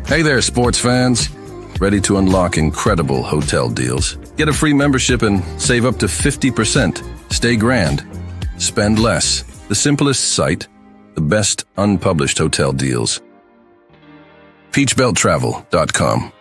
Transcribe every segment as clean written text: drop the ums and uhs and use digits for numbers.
Hey there, sports fans. Ready to unlock incredible hotel deals? Get a free membership and save up to 50%. Stay grand. Spend less. The simplest site, the best unpublished hotel deals. peachbelttravel.com.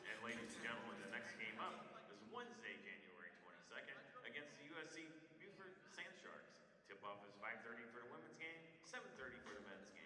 And ladies and gentlemen, the next game up is Wednesday, January 22nd against the USC Buford Sand Sharks. Tip-off is 5:30 for the women's game, 7:30 for the men's game.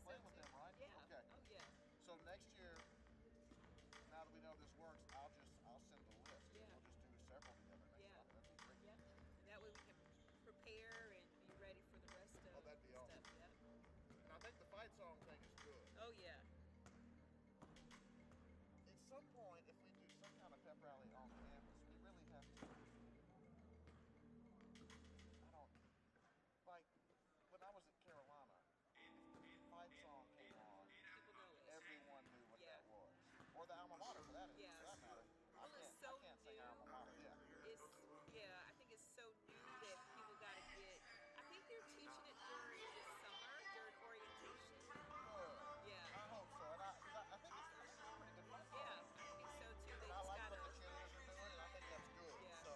so playing with too. them, right? Yeah. Okay. Oh yeah. So next year, now that we know this works, I'll send the list. Yeah. We'll just do several together next Yeah. time. That'd be great. Yeah. And that way we can prepare and be ready for the rest of that'd be the awesome. stuff. Yeah. And I think the fight song thing is good. Oh yeah. At some point, if we do some kind of pep rally on campus, we really have to. I don't like when I was at Carolina. If the fight song came on, People know it. everyone knew what Yeah. that was, or the alma mater for that Yeah. matter. Well, it's so I can't sing new. alma mater. Yeah. I think it's so new that people got to get. I think they're teaching it during the summer, during orientation. Good. Yeah. I hope so, and I think it's a pretty good fight song. Yeah, I think so too. They And I just like got what the to. cheerleaders are doing, and I think that's good. Yeah. So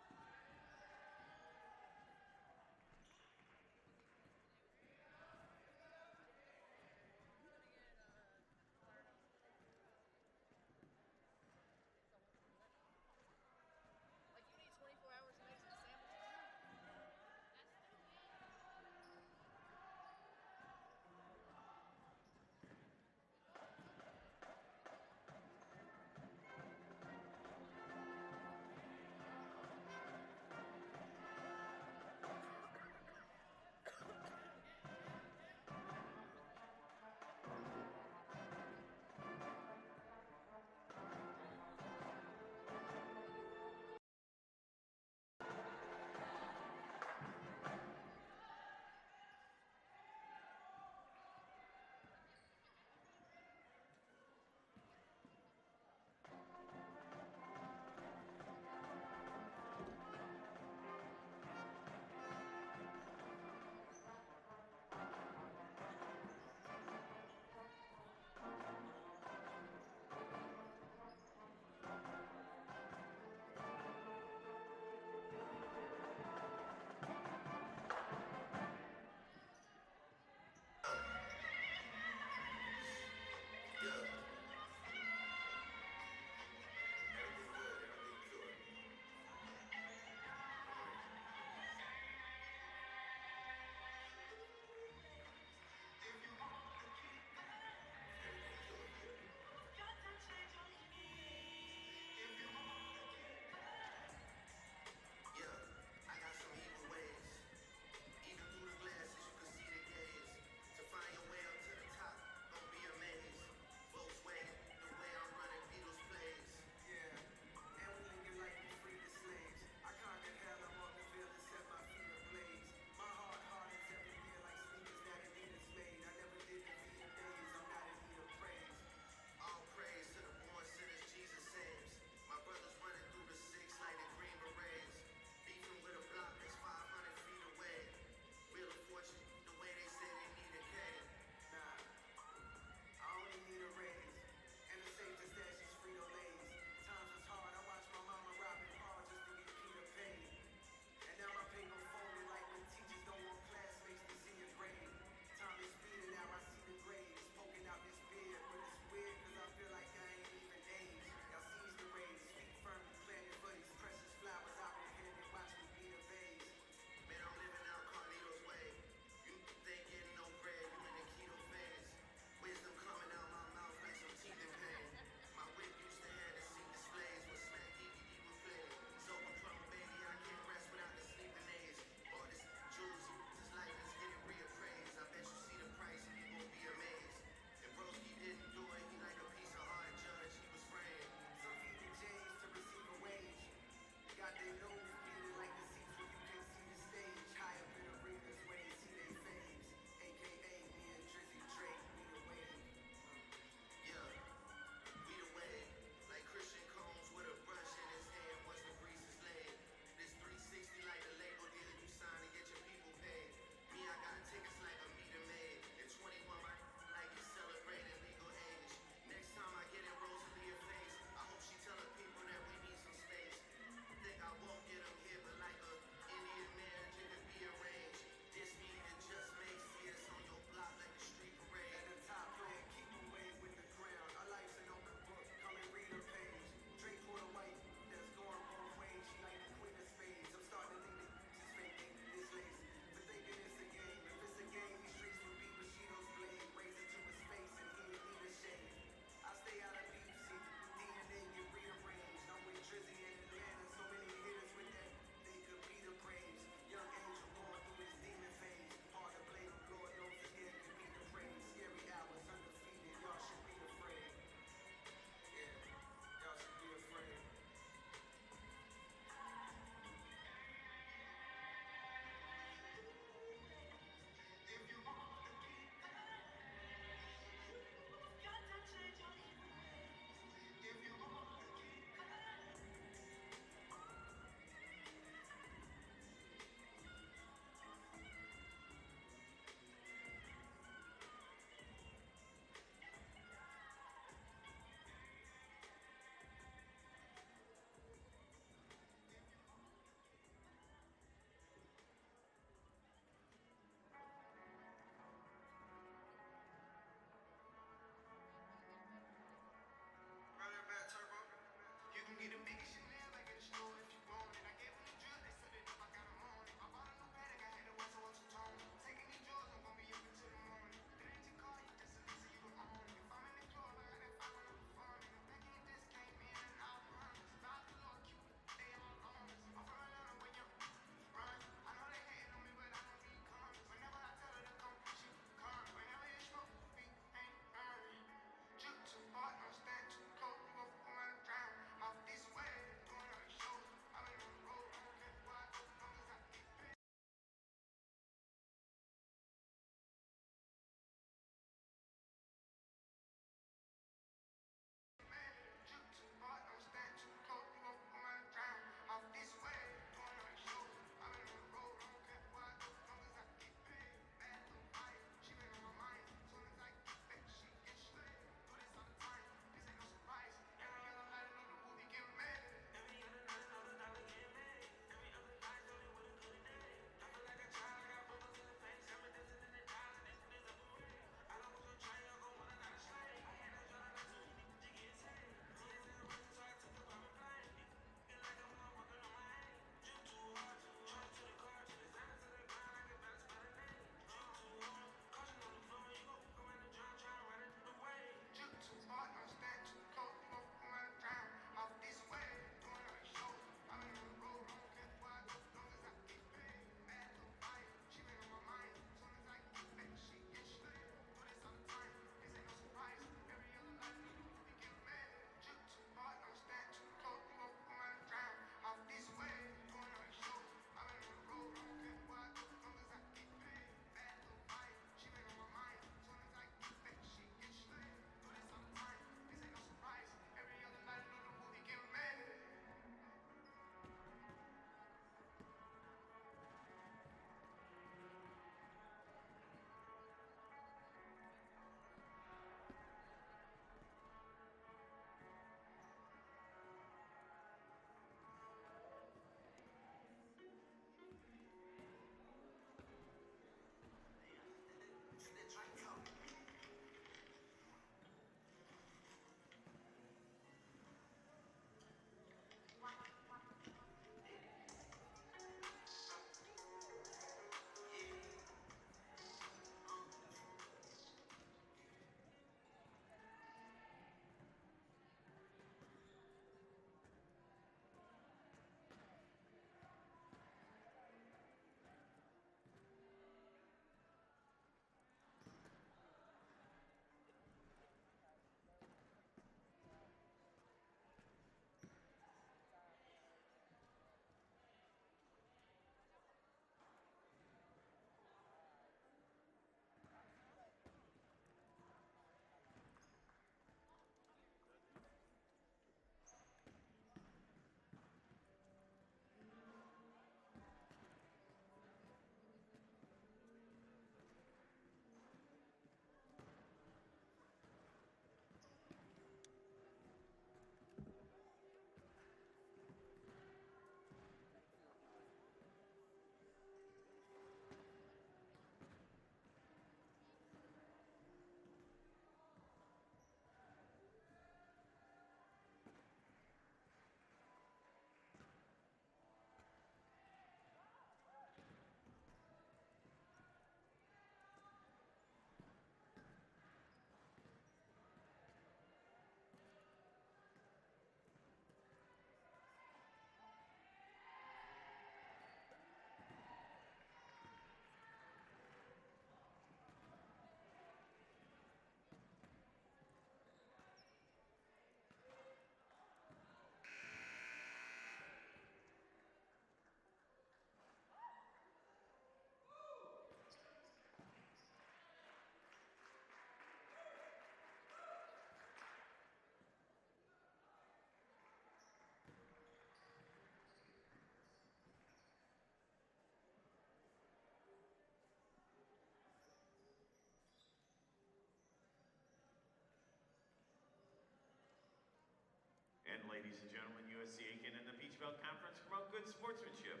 ladies and gentlemen, USC Aiken and the Peach Belt Conference promote good sportsmanship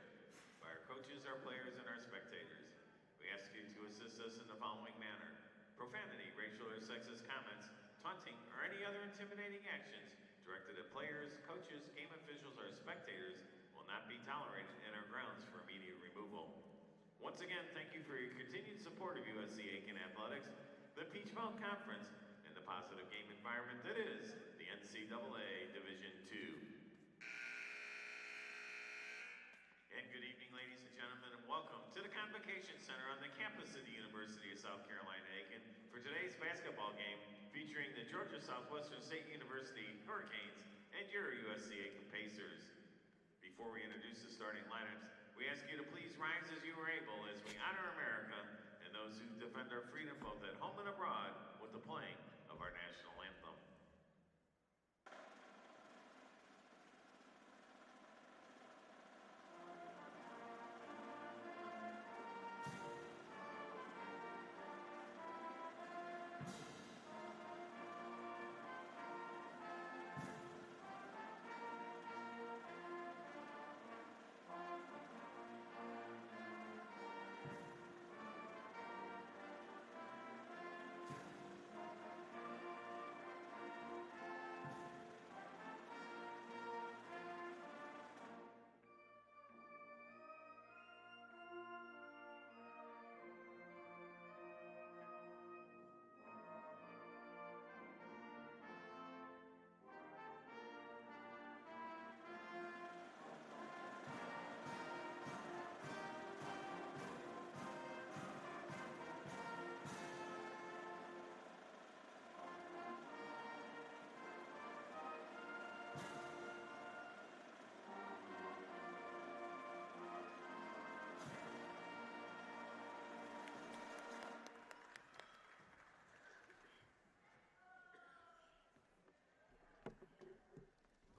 by our coaches, our players, and our spectators. We ask you to assist us in the following manner. Profanity, racial or sexist comments, taunting, or any other intimidating actions directed at players, coaches, game officials, or spectators will not be tolerated and are grounds for immediate removal. Once again, thank you for your continued support of USC Aiken Athletics, the Peach Belt Conference, and the positive game environment that is the NCAA Division II. And good evening, ladies and gentlemen, and welcome to the Convocation Center on the campus of the University of South Carolina, Aiken, for today's basketball game featuring the Georgia Southwestern State University Hurricanes and your USC Aiken Pacers. Before we introduce the starting lineups, we ask you to please rise as you are able as we honor America and those who defend our freedom both at home and abroad with the playing of our national anthem.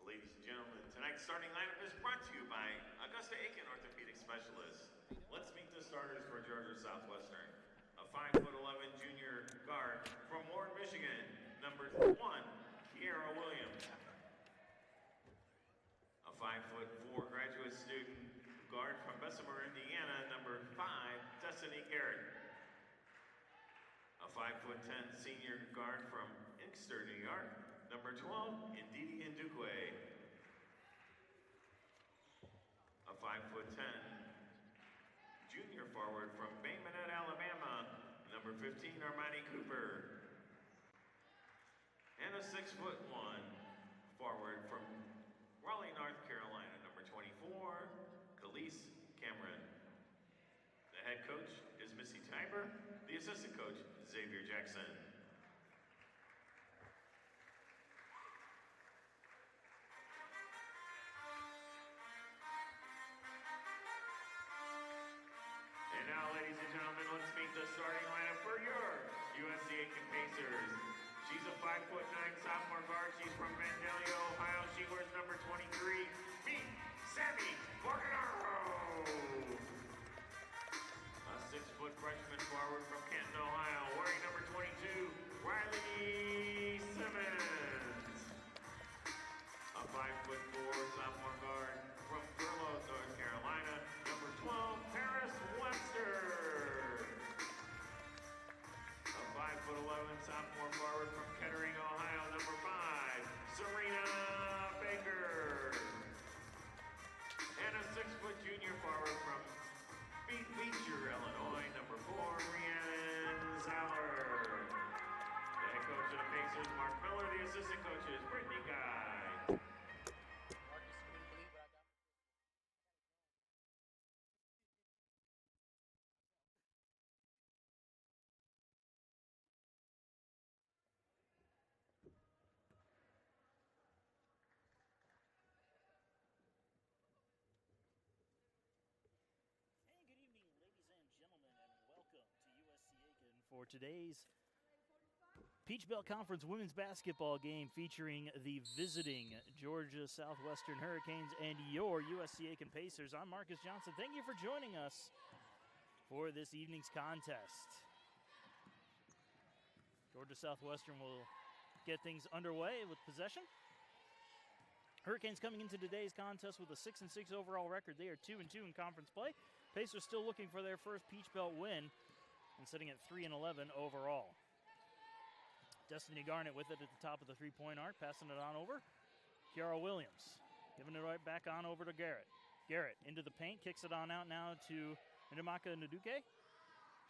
Ladies and gentlemen, tonight's starting lineup is brought to you by Augusta Aiken Orthopedic Specialists. Let's meet the starters for Georgia Southwestern. A 5'11" junior guard from Warren, Michigan, number 1, Kiara Williams. A 5'4" graduate student guard from Bessemer, Indiana, number 5, Destiny Garrett. A 5'10" senior guard from Inkster, New York, number 12, Ndidi Ndukwe. A 5'10" junior forward from Bay Minette, Alabama, number 15, Armani Cooper. And a 6'1" forward from Raleigh, North Carolina, number 24, Khalees Cameron. The head coach is Missy Tiber, the assistant coach, Xavier Jackson. And now, ladies and gentlemen, let's meet the starting lineup for your USC Aiken Pacers. She's a 5'9" sophomore guard. She's from Vandalia, Ohio. She wears number 23. Meet Sammy Morganaro. A 6-foot freshman forward from Canton, Ohio, wearing number 22, Riley Simmons. A 5'4" sophomore guard from Furlough, North Carolina, number 12, Paris Webster. A 5'11" sophomore forward from Kettering, Ohio, number 5, Serena Baker. And a 6-foot junior forward from Beecher, Illinois, number 4, Rhiannon Sauer. The head coach of the Pacers, Mark Miller. The assistant coach is Brittany Guy. For today's Peach Belt Conference women's basketball game featuring the visiting Georgia Southwestern Hurricanes and your USC Aiken Pacers. I'm Marcus Johnson. Thank you for joining us for this evening's contest. Georgia Southwestern will get things underway with possession. Hurricanes coming into today's contest with a 6-6 overall record. They are 2-2 in conference play. Pacers still looking for their first Peach Belt win and sitting at 3-11 overall. Destiny Garnett with it at the top of the three-point arc, passing it on over. Kiara Williams giving it right back on over to Garrett. Garrett into the paint, kicks it on out now to Ndamaka Nduke.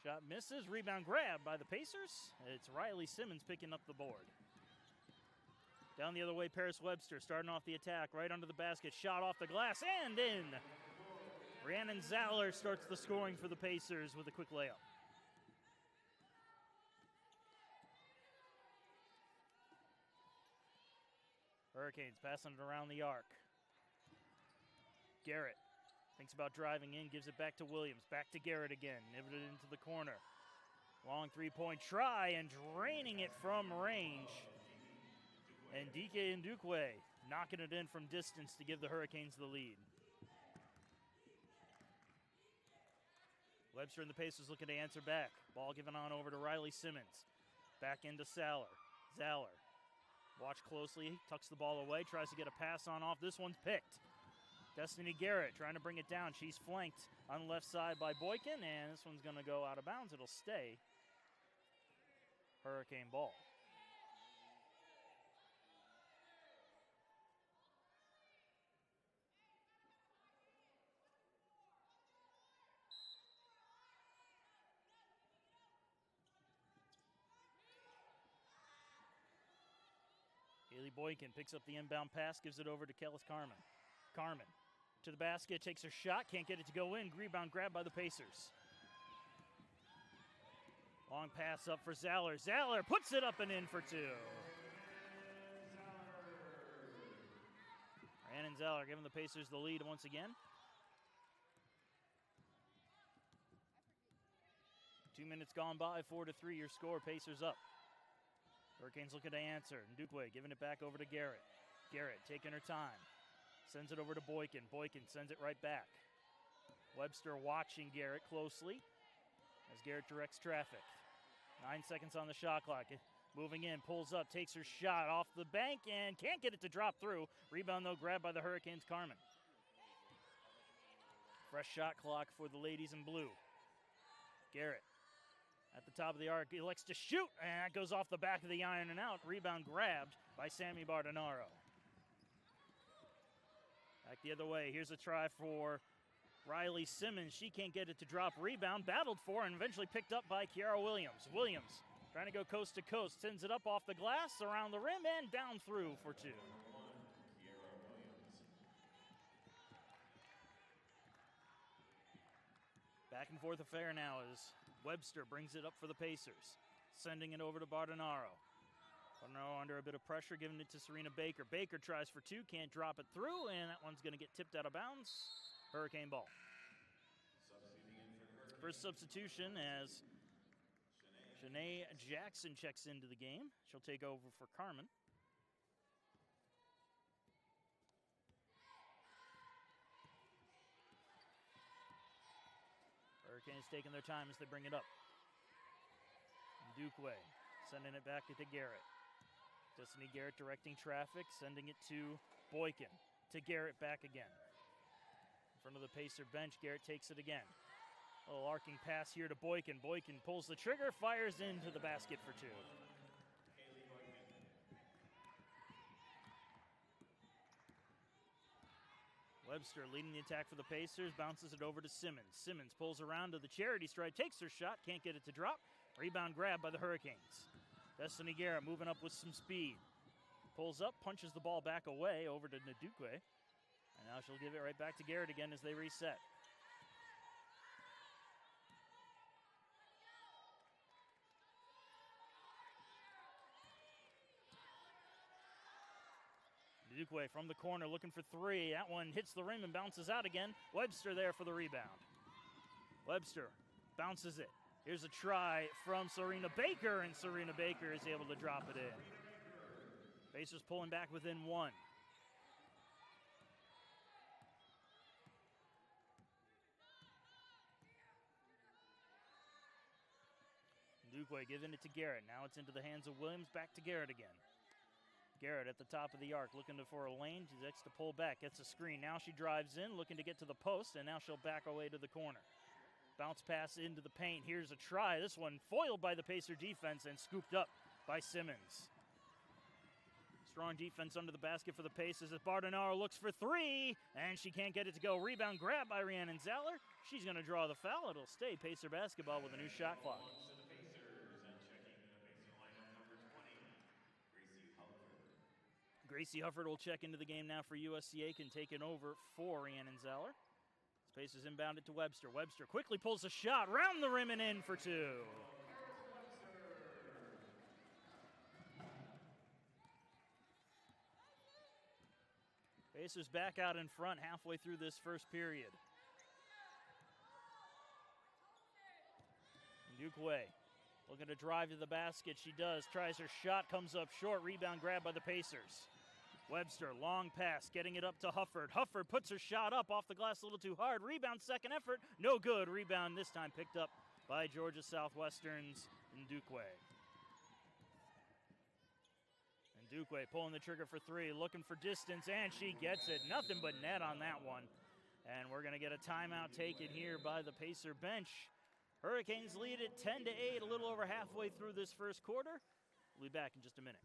Shot misses, rebound grab by the Pacers. It's Riley Simmons picking up the board. Down the other way, Paris Webster starting off the attack, right under the basket, shot off the glass and in. Rhiannon Zaller starts the scoring for the Pacers with a quick layup. Hurricanes passing it around the arc. Garrett thinks about driving in, gives it back to Williams. Back to Garrett again, nibbled it into the corner. Long three-point try and draining it from range. And DK Ndukwe knocking it in from distance to give the Hurricanes the lead. Webster and the Pacers looking to answer back. Ball given on over to Riley Simmons. Back into Zaller. Watch closely, tucks the ball away, tries to get a pass on off. This one's picked. Destiny Garrett trying to bring it down. She's flanked on the left side by Boykin, and this one's going to go out of bounds. It'll stay Hurricane ball. Haley Boykin picks up the inbound pass, gives it over to Kellis Carmen. Carmen to the basket, takes her shot, can't get it to go in. Rebound grab by the Pacers. Long pass up for Zaller. Zaller puts it up and in for two. Rhiannon Zaller giving the Pacers the lead once again. 2 minutes gone by, 4-3 your score, Pacers up. Hurricanes looking to answer. Ndukwe giving it back over to Garrett. Garrett taking her time. Sends it over to Boykin. Boykin sends it right back. Webster watching Garrett closely as Garrett directs traffic. 9 seconds on the shot clock. Moving in, pulls up, takes her shot off the bank and can't get it to drop through. Rebound though, grabbed by the Hurricanes' Carmen. Fresh shot clock for the ladies in blue. Garrett at the top of the arc, elects to shoot, and that goes off the back of the iron and out. Rebound grabbed by Sammy Bardonaro. Back the other way, here's a try for Riley Simmons. She can't get it to drop. Rebound, battled for, and eventually picked up by Kiara Williams. Williams trying to go coast to coast, sends it up off the glass, around the rim, and down through for two. Back and forth affair now as Webster brings it up for the Pacers, sending it over to Bardonaro. Bardonaro under a bit of pressure, giving it to Serena Baker. Baker tries for two, can't drop it through, and that one's going to get tipped out of bounds. Hurricane ball. First substitution as Shanae Jackson checks into the game. She'll take over for Carmen. Hurricanes taking their time as they bring it up. Ndukwe sending it back to Garrett. Destiny Garrett directing traffic, sending it to Boykin. To Garrett back again. In front of the Pacer bench, Garrett takes it again. A little arcing pass here to Boykin. Boykin pulls the trigger, fires into the basket for two. Webster leading the attack for the Pacers, bounces it over to Simmons. Simmons pulls around to the charity stripe, takes her shot, can't get it to drop. Rebound grab by the Hurricanes. Destiny Garrett moving up with some speed. Pulls up, punches the ball back away over to Ndukwe. And now she'll give it right back to Garrett again as they reset. Ndukwe from the corner looking for three. That one hits the rim and bounces out again. Webster there for the rebound. Webster bounces it. Here's a try from Serena Baker, and Serena Baker is able to drop it in. Pacers pulling back within one. Ndukwe giving it to Garrett. Now it's into the hands of Williams. Back to Garrett again. Garrett at the top of the arc, looking for a lane. She likes to pull back, gets a screen. Now she drives in, looking to get to the post, and now she'll back away to the corner. Bounce pass into the paint. Here's a try. This one foiled by the Pacer defense and scooped up by Simmons. Strong defense under the basket for the Pacers as Bardonaro looks for three, and she can't get it to go. Rebound grab by Rhiannon Zeller. She's going to draw the foul. It'll stay Pacer basketball with a new shot clock. Gracie Hufford will check into the game now for USCA, can take it over for Rhiannon Zeller. Pacers inbound it to Webster. Webster quickly pulls a shot, round the rim and in for two. Pacers back out in front halfway through this first period. Dukwe looking to drive to the basket. She does. Tries her shot. Comes up short. Rebound grab by the Pacers. Webster, long pass. Getting it up to Hufford. Hufford puts her shot up off the glass a little too hard. Rebound, second effort. No good. Rebound this time picked up by Georgia Southwestern's Ndukwe. Ndukwe pulling the trigger for three. Looking for distance, and she gets it. Nothing but net on that one. And we're going to get a timeout taken here by the Pacer bench. Hurricanes lead it 10-8, a little over halfway through this first quarter. We'll be back in just a minute.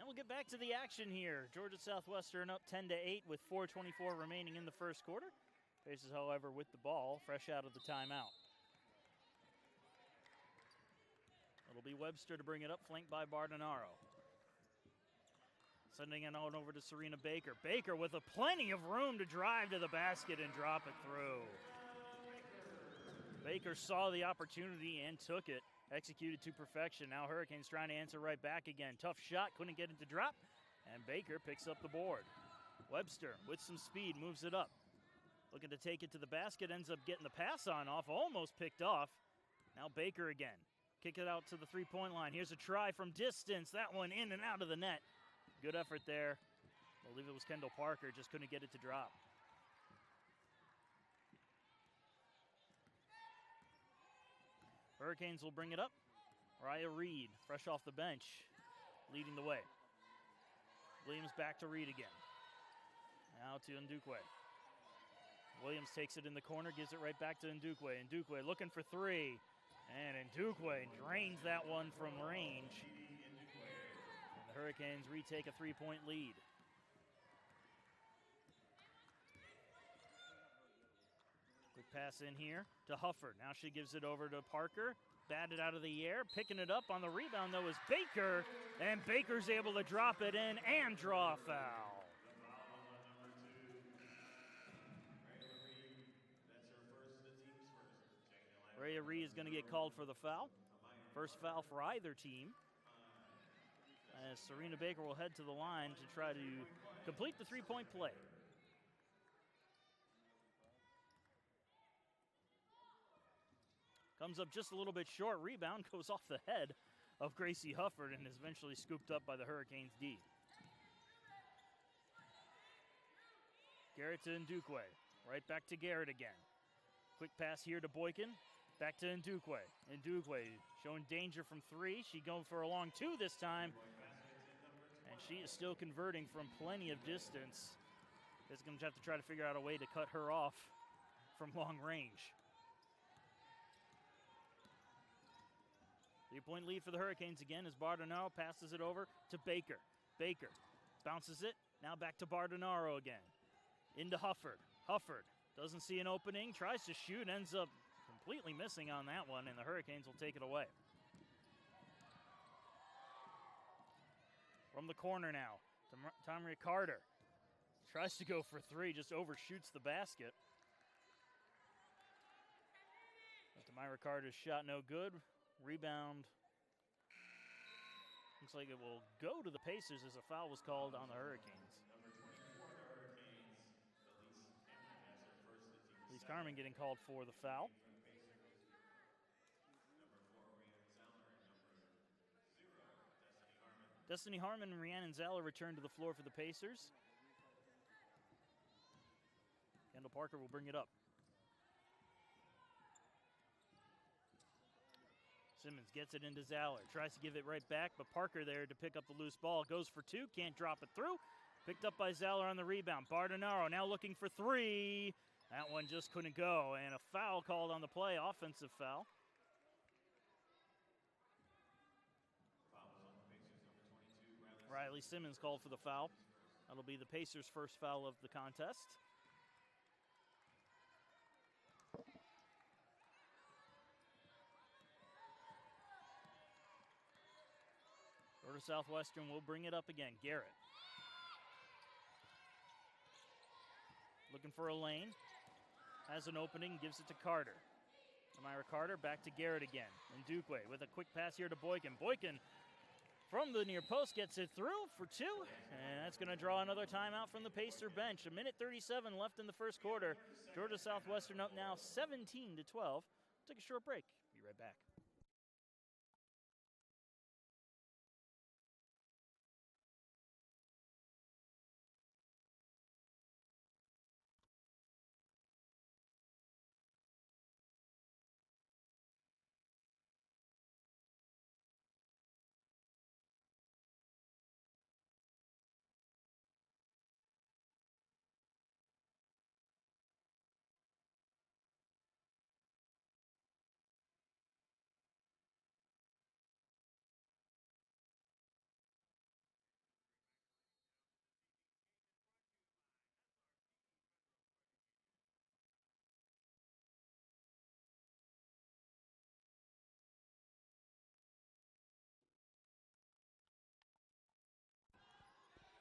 And we'll get back to the action here. Georgia Southwestern up 10-8 with 4:24 remaining in the first quarter. Pacers, however, with the ball, fresh out of the timeout. It'll be Webster to bring it up, flanked by Bardonaro. Sending it on over to Serena Baker. Baker with plenty of room to drive to the basket and drop it through. Baker saw the opportunity and took it. Executed to perfection. Now Hurricanes trying to answer right back again. Tough shot, couldn't get it to drop, and Baker picks up the board. Webster with some speed moves it up. Looking to take it to the basket, ends up getting the pass on off, almost picked off. Now Baker again. Kick it out to the three-point line. Here's a try from distance. That one in and out of the net. Good effort there. I believe it was Kendall Parker, just couldn't get it to drop. Hurricanes will bring it up. Raya Reed, fresh off the bench, leading the way. Williams back to Reed again. Now to Ndukwe. Williams takes it in the corner, gives it right back to Ndukwe. Ndukwe looking for three. And Ndukwe drains that one from range. And the Hurricanes retake a three-point lead. Quick pass in here to Hufford. Now she gives it over to Parker. Batted out of the air. Picking it up on the rebound, though, is Baker. And Baker's able to drop it in and draw a foul. Rhea Reed is going to get called for the foul. First foul for either team. As Serena Baker will head to the line to try to complete the three-point play. Comes up just a little bit short. Rebound goes off the head of Gracie Hufford and is eventually scooped up by the Hurricanes D. Garrett to Ndukwe. Right back to Garrett again. Quick pass here to Boykin. Back to Ndukwe. Ndukwe showing danger from 3. She going for a long 2 this time. And she is still converting from plenty of distance. Is going to have to try to figure out a way to cut her off from long range. 3-point lead for the Hurricanes again as Bardonaro passes it over to Baker. Baker bounces it. Now back to Bardonaro again. Into Hufford. Hufford doesn't see an opening. Tries to shoot. Ends up completely missing on that one. And the Hurricanes will take it away. From the corner now. Tamria Carter. Tries to go for 3. Just overshoots the basket. Tamira Carter's shot no good. Rebound. Looks like it will go to the Pacers as a foul was called on the Hurricanes. Elise Carmen getting called for the foul. Destiny Harmon and Rhiannon Zala return to the floor for the Pacers. Kendall Parker will bring it up. Simmons gets it into Zaller, tries to give it right back, but Parker there to pick up the loose ball. Goes for 2, can't drop it through. Picked up by Zaller on the rebound. Bardonaro now looking for 3. That one just couldn't go, and a foul called on the play, offensive foul. Riley Simmons called for the foul. That'll be the Pacers' first foul of the contest. Florida Southwestern will bring it up again. Garrett. Looking for a lane. Has an opening, gives it to Carter. Amira Carter back to Garrett again. And Ndukwe with a quick pass here to Boykin. Boykin from the near post gets it through for 2. And that's going to draw another timeout from the Pacer bench. 1:37 left in the first quarter. Georgia Southwestern up now 17-12. Take a short break. Be right back.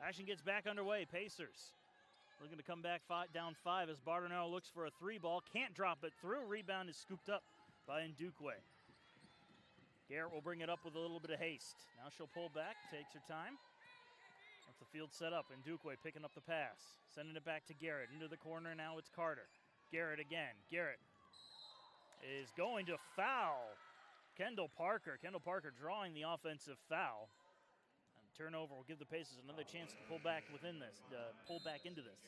Action gets back underway. Pacers looking to come back down 5 as Bardonaro looks for a 3 ball. Can't drop it through. Rebound is scooped up by Ndukwe. Garrett will bring it up with a little bit of haste. Now she'll pull back, takes her time. That's the field set up. Ndukwe picking up the pass. Sending it back to Garrett. Into the corner, now it's Carter. Garrett again. Garrett is going to foul Kendall Parker. Kendall Parker drawing the offensive foul. Turnover will give the Pacers another chance to pull back within this, pull back into this.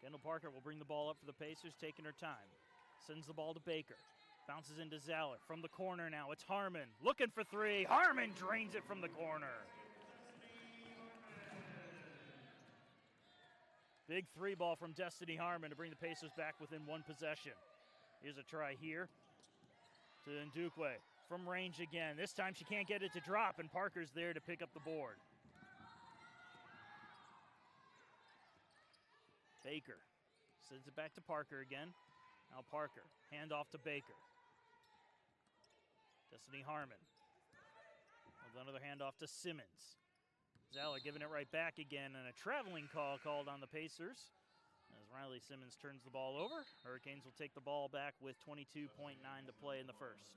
Kendall Parker will bring the ball up for the Pacers, taking her time. Sends the ball to Baker. Bounces into Zaller. From the corner now, it's Harmon. Looking for 3. Harmon drains it from the corner. Big 3 ball from Destiny Harmon to bring the Pacers back within 1 possession. Here's a try here to Ndukwe. From range again. This time she can't get it to drop, and Parker's there to pick up the board. Baker sends it back to Parker again. Now Parker, hand off to Baker. Destiny Harmon with another handoff to Simmons. Zaller giving it right back again, and a traveling call called on the Pacers as Riley Simmons turns the ball over. Hurricanes will take the ball back with 22.9 to play in the first.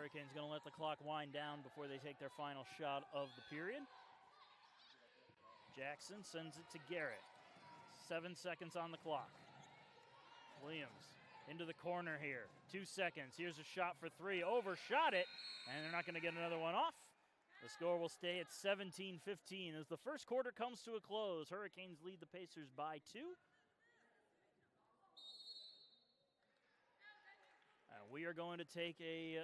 Hurricanes going to let the clock wind down before they take their final shot of the period. Jackson sends it to Garrett. 7 seconds on the clock. Williams into the corner here. 2 seconds. Here's a shot for three. Overshot it, and they're not going to get another one off. The score will stay at 17-15 as the first quarter comes to a close. Hurricanes lead the Pacers by 2. We are going to take a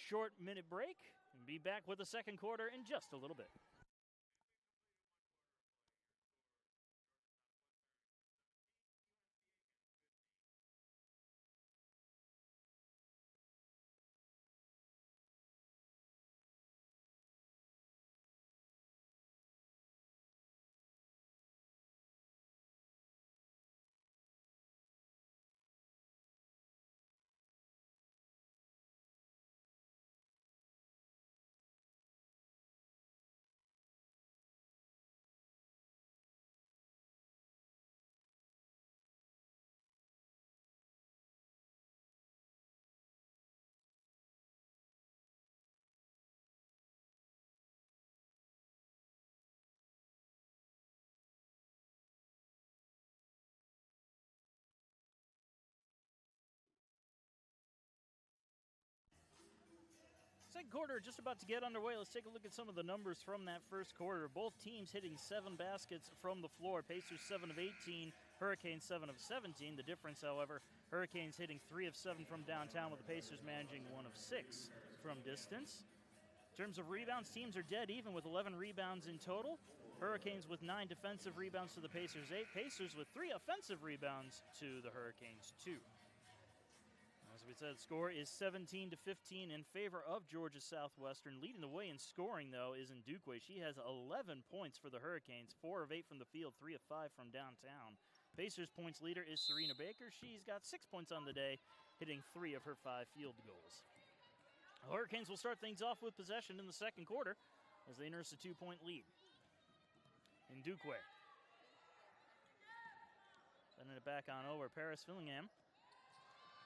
short minute break and be back with the second quarter in just a little bit. Second quarter just about to get underway. Let's take a look at some of the numbers from that first quarter. Both teams hitting 7 baskets from the floor. Pacers 7 of 18, Hurricanes 7 of 17. The difference, however, Hurricanes hitting 3 of 7 from downtown with the Pacers managing 1 of 6 from distance. In terms of rebounds, teams are dead even with 11 rebounds in total. Hurricanes with 9 defensive rebounds to the Pacers 8. Pacers with 3 offensive rebounds to the Hurricanes 2. As we said, score is 17-15 in favor of Georgia Southwestern. Leading the way in scoring, though, is Ndukwe. She has 11 points for the Hurricanes, 4 of 8 from the field, 3 of 5 from downtown. Pacers points leader is Serena Baker. She's got 6 points on the day, hitting 3 of her 5 field goals. The Hurricanes will start things off with possession in the second quarter as they nurse a 2-point lead. Ndukwe. Sending it back on over. Paris Fillingham.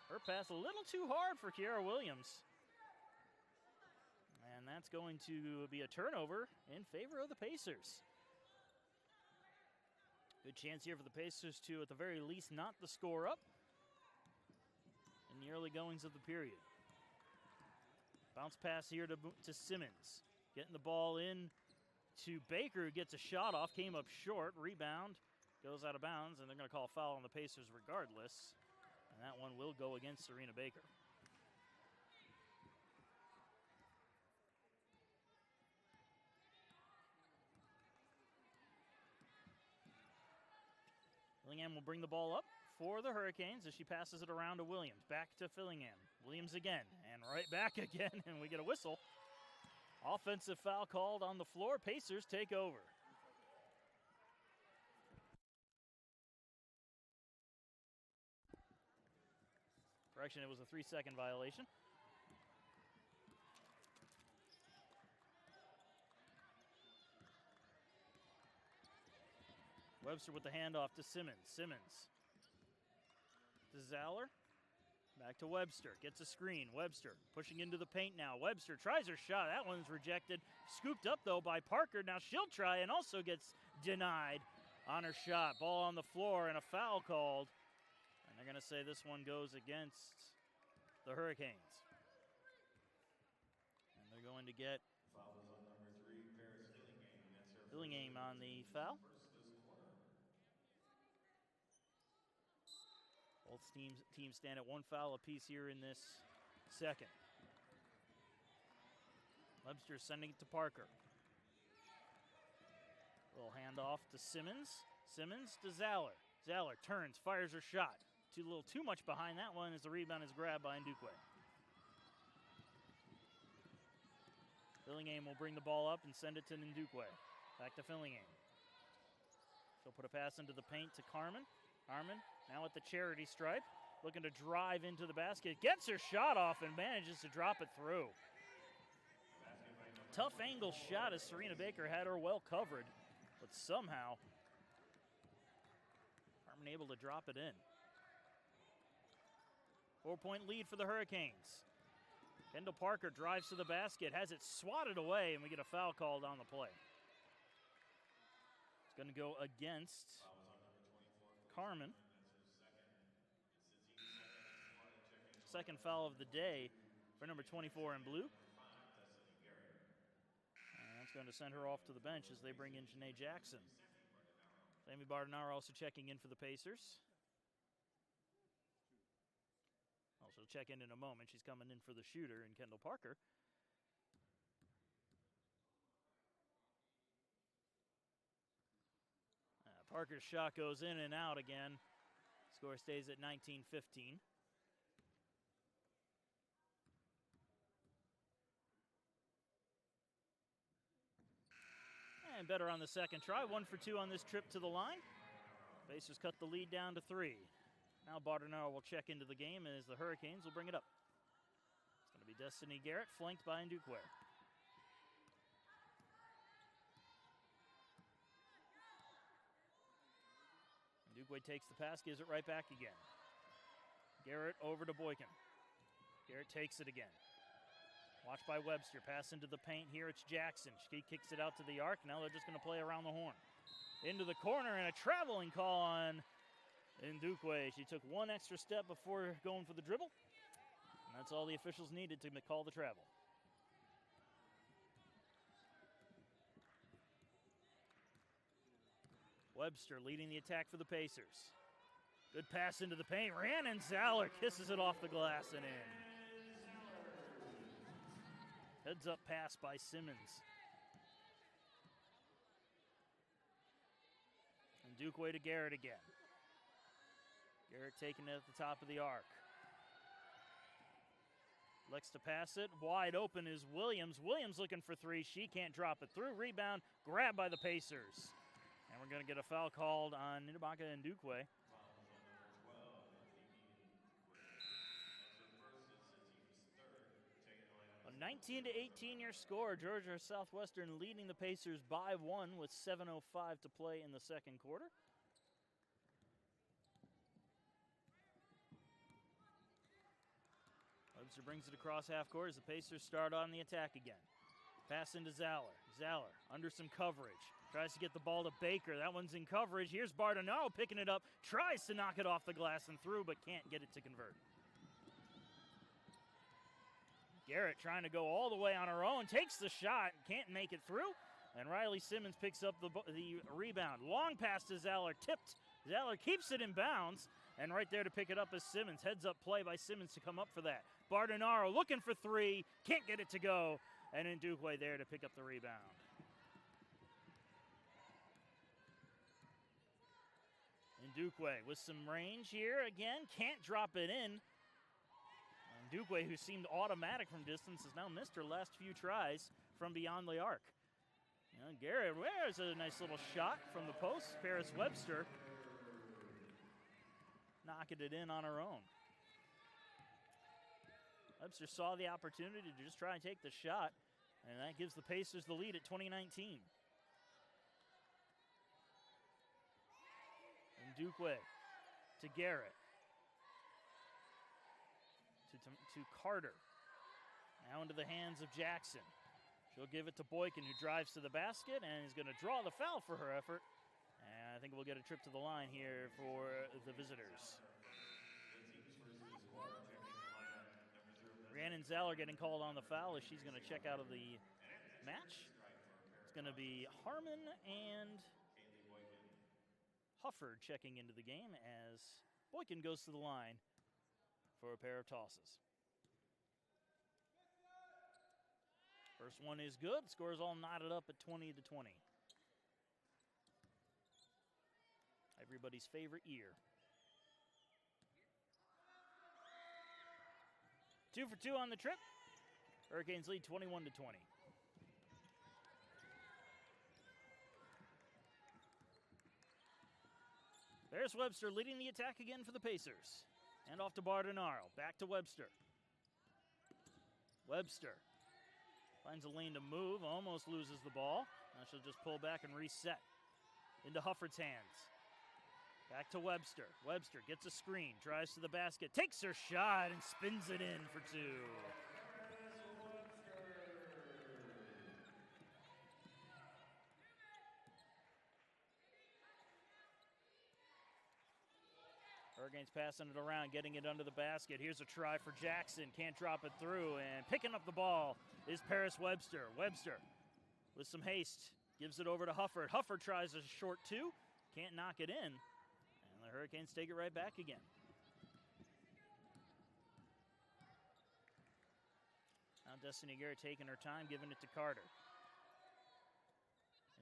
Her pass a little too hard for Kiara Williams. And that's going to be a turnover in favor of the Pacers. Good chance here for the Pacers to, at the very least, knot the score up in the early goings of the period. Bounce pass here to Simmons. Getting the ball in to Baker, who gets a shot off, came up short. Rebound, goes out of bounds, and they're going to call a foul on the Pacers regardless. And that one will go against Serena Baker. Fillingham will bring the ball up for the Hurricanes as she passes it around to Williams. Back to Fillingham. Williams again, and right back again, and we get a whistle. Offensive foul called on the floor. Pacers take over. Correction, it was a 3-second violation. Webster with the handoff to Simmons. Simmons to Zauer. Back to Webster. Gets a screen. Webster pushing into the paint now. Webster tries her shot. That one's rejected. Scooped up, though, by Parker. Now she'll try and also gets denied on her shot. Ball on the floor and a foul called. And they're going to say this one goes against the Hurricanes. And they're going to get Foul is on number 3, Paris Fillingham. That's her Fillingham on the foul. first this quarter. Both teams stand at 1 foul apiece here in this second. Webster sending it to Parker. Little handoff to Simmons. Simmons to Zauer. Zauer turns, fires her shot. A little too much behind that one as the rebound is grabbed by Ndukwe. Fillingham will bring the ball up and send it to Ndukwe. Back to Fillingham. She'll put a pass into the paint to Carmen. Carmen now at the charity stripe, looking to drive into the basket. Gets her shot off and manages to drop it through. Tough angle shot as Serena Baker had her well covered, but somehow Carmen able to drop it in. 4-point lead for the Hurricanes. Kendall Parker drives to the basket, has it swatted away, and we get a foul called on the play. It's going to go against Carmen. Second foul of the day for number 24 in blue. And that's going to send her off to the bench as they bring in Janae Jackson. Sammy Bardenaro also checking in for the Pacers. Oh, she'll check in a moment. She's coming in for the shooter in Kendall Parker. Parker's shot goes in and out again. Score stays at 19-15. And better on the second try. 1 for 2 on this trip to the line. Pacers cut the lead down to 3. Now Bardenaro will check into the game as the Hurricanes will bring it up. It's going to be Destiny Garrett, flanked by Ndukwe. Ndukwe takes the pass, gives it right back again. Garrett over to Boykin. Garrett takes it again. Watched by Webster, pass into the paint. Here it's Jackson. She kicks it out to the arc. Now they're just going to play around the horn. Into the corner and a traveling call on Ndukwe. She took one extra step before going for the dribble. And that's all the officials needed to call the travel. Webster leading the attack for the Pacers. Good pass into the paint. Rhiannon Zeller kisses it off the glass and in. Heads up pass by Simmons. And Ndukwe to Garrett again. Garrett taking it at the top of the arc. Looks to pass it. Wide open is Williams. Williams looking for three. She can't drop it through. Rebound grabbed by the Pacers. And we're going to get a foul called on Nidabaka and Ndukwe. A 19-18 your score. Georgia Southwestern leading the Pacers by 1 with 7:05 to play in the second quarter. Webster brings it across half court as the Pacers start on the attack again. Pass into Zeller. Zeller under some coverage. Tries to get the ball to Baker. That one's in coverage. Here's Bardenaro picking it up. Tries to knock it off the glass and through, but can't get it to convert. Garrett trying to go all the way on her own. Takes the shot. Can't make it through. And Riley Simmons picks up the rebound. Long pass to Zeller. Tipped. Zeller keeps it in bounds. And right there to pick it up is Simmons. Heads up play by Simmons to come up for that. Bardenaro looking for three. Can't get it to go. And Ndukwe there to pick up the rebound. Ndukwe with some range here again. Can't drop it in. And Ndukwe, who seemed automatic from distance, has now missed her last few tries from beyond the arc. Garrett, there's a nice little shot from the post. Paris Webster knocking it in on her own. Webster saw the opportunity to just try and take the shot, and that gives the Pacers the lead at 2019. Ndukwe to Garrett. To Carter. Now into the hands of Jackson. She'll give it to Boykin, who drives to the basket and is going to draw the foul for her effort. And I think we'll get a trip to the line here for the visitors. Rhiannon Zeller getting called on the foul as she's going to check out of the match. It's going to be Harmon and Hufford checking into the game as Boykin goes to the line for a pair of tosses. First one is good. Score's all knotted up at 20-20. Everybody's favorite year. 2 for 2 on the trip. Hurricanes lead 21-20. There's Webster leading the attack again for the Pacers. And off to Bardenaro. Back to Webster. Webster finds a lane to move, almost loses the ball. Now she'll just pull back and reset. Into Hufford's hands. Back to Webster. Webster gets a screen, drives to the basket, takes her shot, and spins it in for two. Hurricanes passing it around, getting it under the basket. Here's a try for Jackson. Can't drop it through. And picking up the ball is Paris Webster. Webster with some haste gives it over to Hufford. Hufford tries a short two. Can't knock it in. And the Hurricanes take it right back again. Now Destiny Garrett taking her time, giving it to Carter.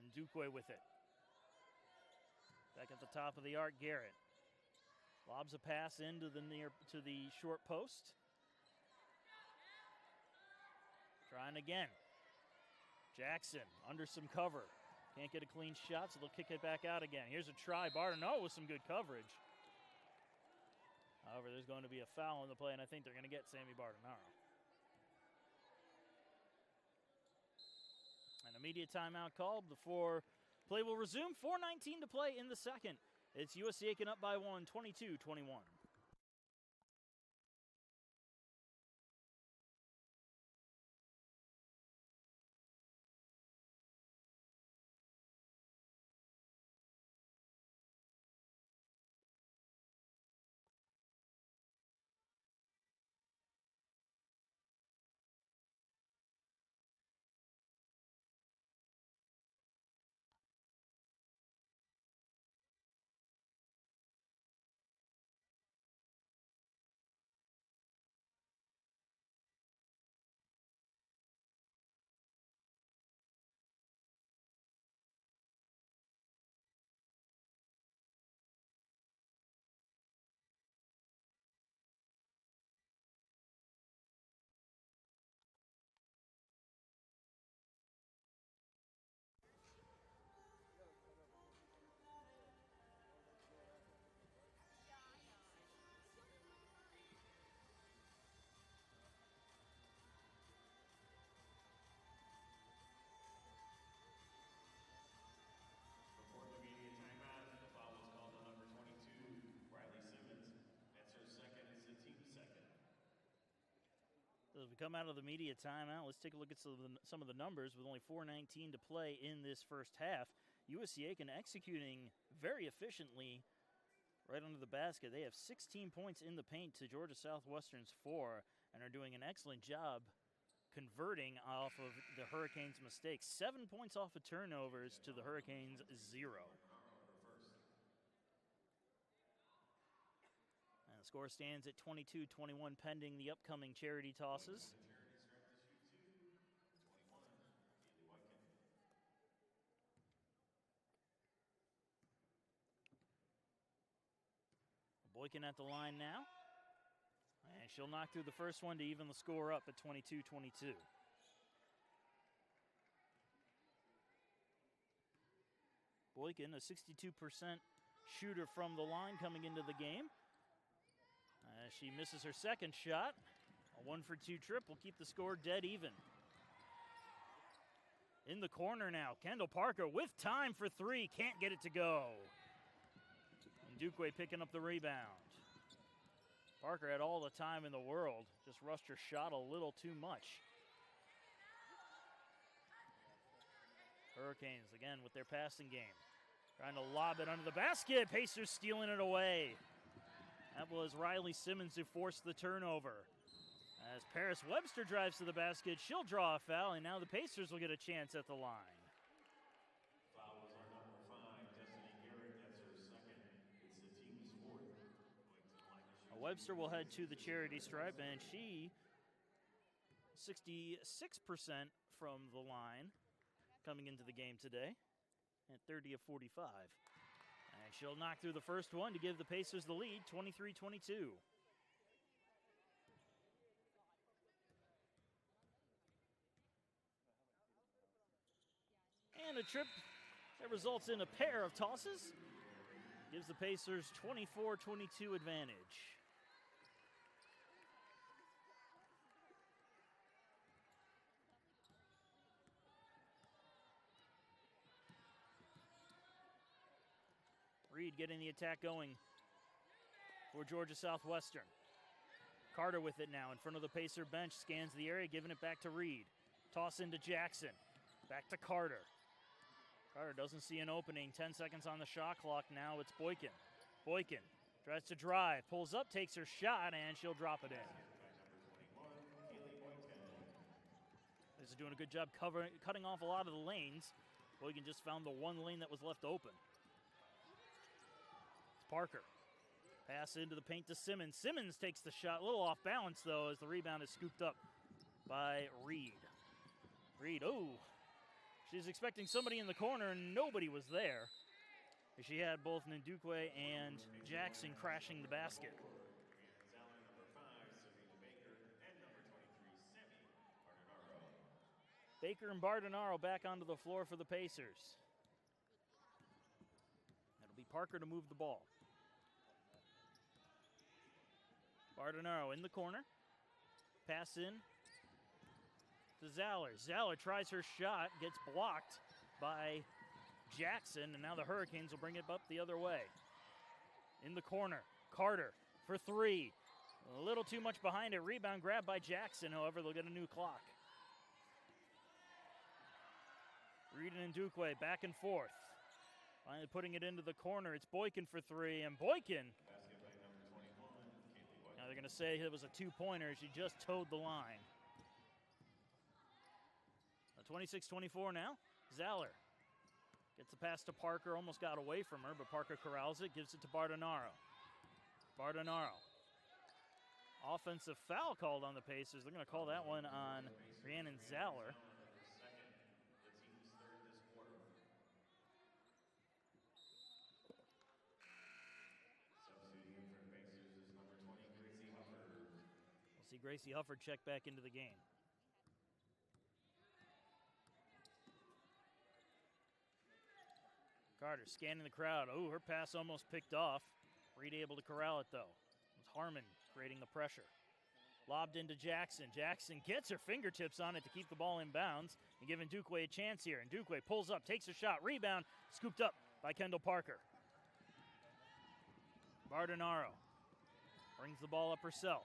And Duque with it. Back at the top of the arc, Garrett lobs a pass into the short post. Trying again. Jackson under some cover. Can't get a clean shot, so they'll kick it back out again. Here's a try. Bardano with some good coverage. However, there's going to be a foul on the play, and I think they're going to get Sammy Bardonaro. An immediate timeout called before play will resume. 4:19 to play in the second. It's USCA up by one, 22-21. Before the media timeout, the foul was called on number 22, Riley Simmons. That's her second. It's the team's second. As we come out of the media timeout, let's take a look at some of the numbers. With only 4:19 to play in this first half, USCA executing very efficiently right under the basket. They have 16 points in the paint to Georgia Southwestern's 4 and are doing an excellent job converting off of the Hurricanes' mistakes. 7 points off of turnovers to the Hurricanes' 0. And the score stands at 22-21 pending the upcoming charity tosses. Boykin at the line now. And she'll knock through the first one to even the score up at 22-22. Boykin, a 62% shooter from the line coming into the game. As she misses her second shot, a 1-for-2 trip will keep the score dead even. In the corner now, Kendall Parker with time for three, can't get it to go. And Duque picking up the rebound. Parker had all the time in the world, just rushed her shot a little too much. Hurricanes again with their passing game. Trying to lob it under the basket, Pacers stealing it away. That was Riley Simmons who forced the turnover. As Paris Webster drives to the basket, she'll draw a foul, and now the Pacers will get a chance at the line. Foul was on number 5, Destiny Garrett. That's her second. It's the team's 4th. Webster will head to the charity stripe, and she 66% from the line coming into the game today at 30 of 45. And she'll knock through the first one to give the Pacers the lead, 23-22. And a trip that results in a pair of tosses gives the Pacers 24-22 advantage. Reed getting the attack going for Georgia Southwestern. Carter with it now in front of the Pacer bench, scans the area, giving it back to Reed. Toss into Jackson, back to Carter. Carter doesn't see an opening, 10 seconds on the shot clock now, it's Boykin. Boykin Tries to drive, pulls up, takes her shot, and she'll drop it in. This is doing a good job cutting off a lot of the lanes. Boykin just found the one lane that was left open. It's Parker. Pass into the paint to Simmons. Simmons takes the shot, a little off balance though, as the rebound is scooped up by Reed. Reed, oh, she's expecting somebody in the corner and nobody was there. She had both Ndukwe and Jackson crashing the basket. Baker and Bardonaro back onto the floor for the Pacers. It'll be Parker to move the ball. Bardonaro in the corner. Pass in to Zeller. Zeller tries her shot, gets blocked by Jackson, and now the Hurricanes will bring it up the other way. In the corner, Carter for three. A little too much behind it. Rebound grabbed by Jackson, however, they'll get a new clock. Reed and Ndukwe back and forth. Finally putting it into the corner. It's Boykin for three, and Boykin, now they're going to say it was a two-pointer. She just towed the line. 26-24 now. Zeller gets the pass to Parker, almost got away from her, but Parker corrals it, gives it to Bardonaro. Bardonaro. Offensive foul called on the Pacers. They're going to call that one on Rhiannon Zeller. We'll see Gracie Hufford check back into the game. Carter scanning the crowd. Oh, her pass almost picked off. Reed able to corral it, though. It was Harmon creating the pressure. Lobbed into Jackson. Jackson gets her fingertips on it to keep the ball in bounds and giving Ndukwe a chance here. And Ndukwe pulls up, takes a shot, rebound, scooped up by Kendall Parker. Bardonaro brings the ball up herself.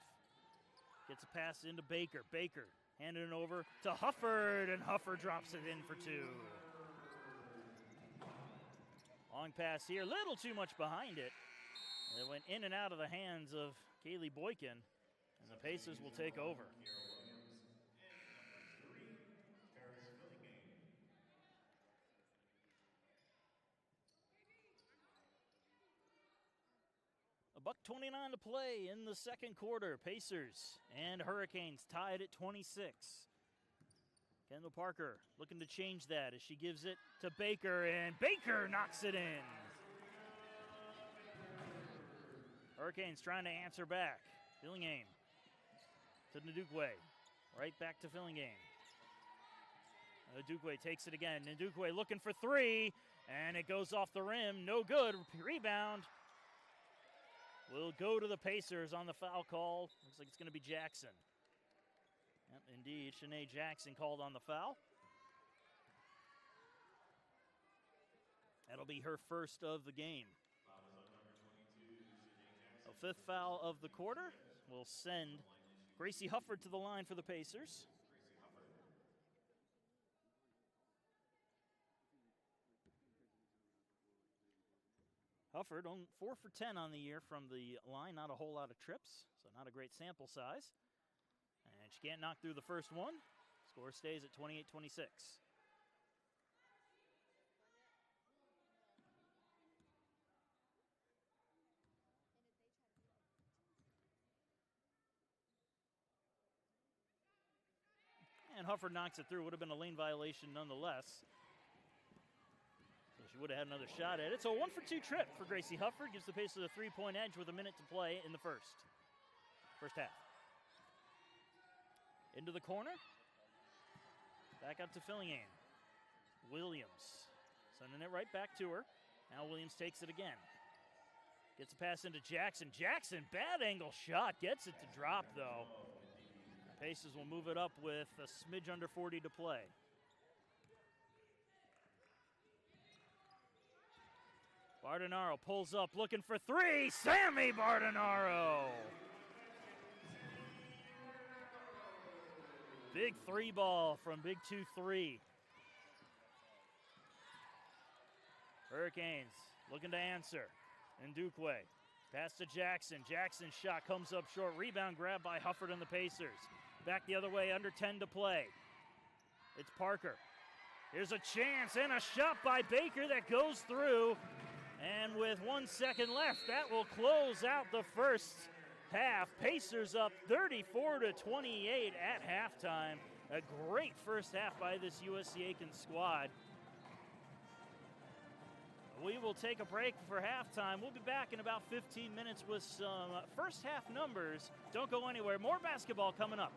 Gets a pass into Baker. Baker handing it over to Hufford, and Hufford drops it in for two. Long pass here, little too much behind it. It went in and out of the hands of Kaylee Boykin, and the Pacers will take over. $1:29 to play in the second quarter. Pacers and Hurricanes tied at 26. Kendall Parker looking to change that as she gives it to Baker, and Baker knocks it in. Hurricanes trying to answer back. Fillingham to Ndukwe. Right back to Fillingham. Ndukwe takes it again. Ndukwe looking for three, and it goes off the rim. No good. Rebound will go to the Pacers on the foul call. Looks like it's going to be Jackson. Yep, indeed, Shanae Jackson called on the foul. That'll be her first of the game. A fifth foul of the quarter will send Gracie Hufford to the line for the Pacers. Hufford on 4 for 10 on the year from the line, not a whole lot of trips, so not a great sample size. And she can't knock through the first one. Score stays at 28-26. And Hufford knocks it through. Would have been a lane violation nonetheless. So she would have had another shot at it. So a 1 for 2 trip for Gracie Hufford. Gives the Pacers a 3-point edge with a minute to play in the first half. Into the corner. Back up to Fillingham. Williams sending it right back to her. Now Williams takes it again. Gets a pass into Jackson. Jackson, bad angle shot. Gets it to drop, though. The Pacers will move it up with a smidge under 40 to play. Bardonaro pulls up, looking for three. Sammy Bardonaro. Big three ball from Big 2-3. Hurricanes looking to answer. Ndukwe Pass to Jackson. Jackson's shot comes up short. Rebound grab by Hufford and the Pacers. Back the other way, under 10 to play. It's Parker. Here's a chance and a shot by Baker that goes through. And with 1 second left, that will close out the first half. Pacers up 34-28 at halftime. A great first half by this USC Aiken squad. We will take a break for halftime. We'll be back in about 15 minutes with some first half numbers. Don't go anywhere. More basketball coming up.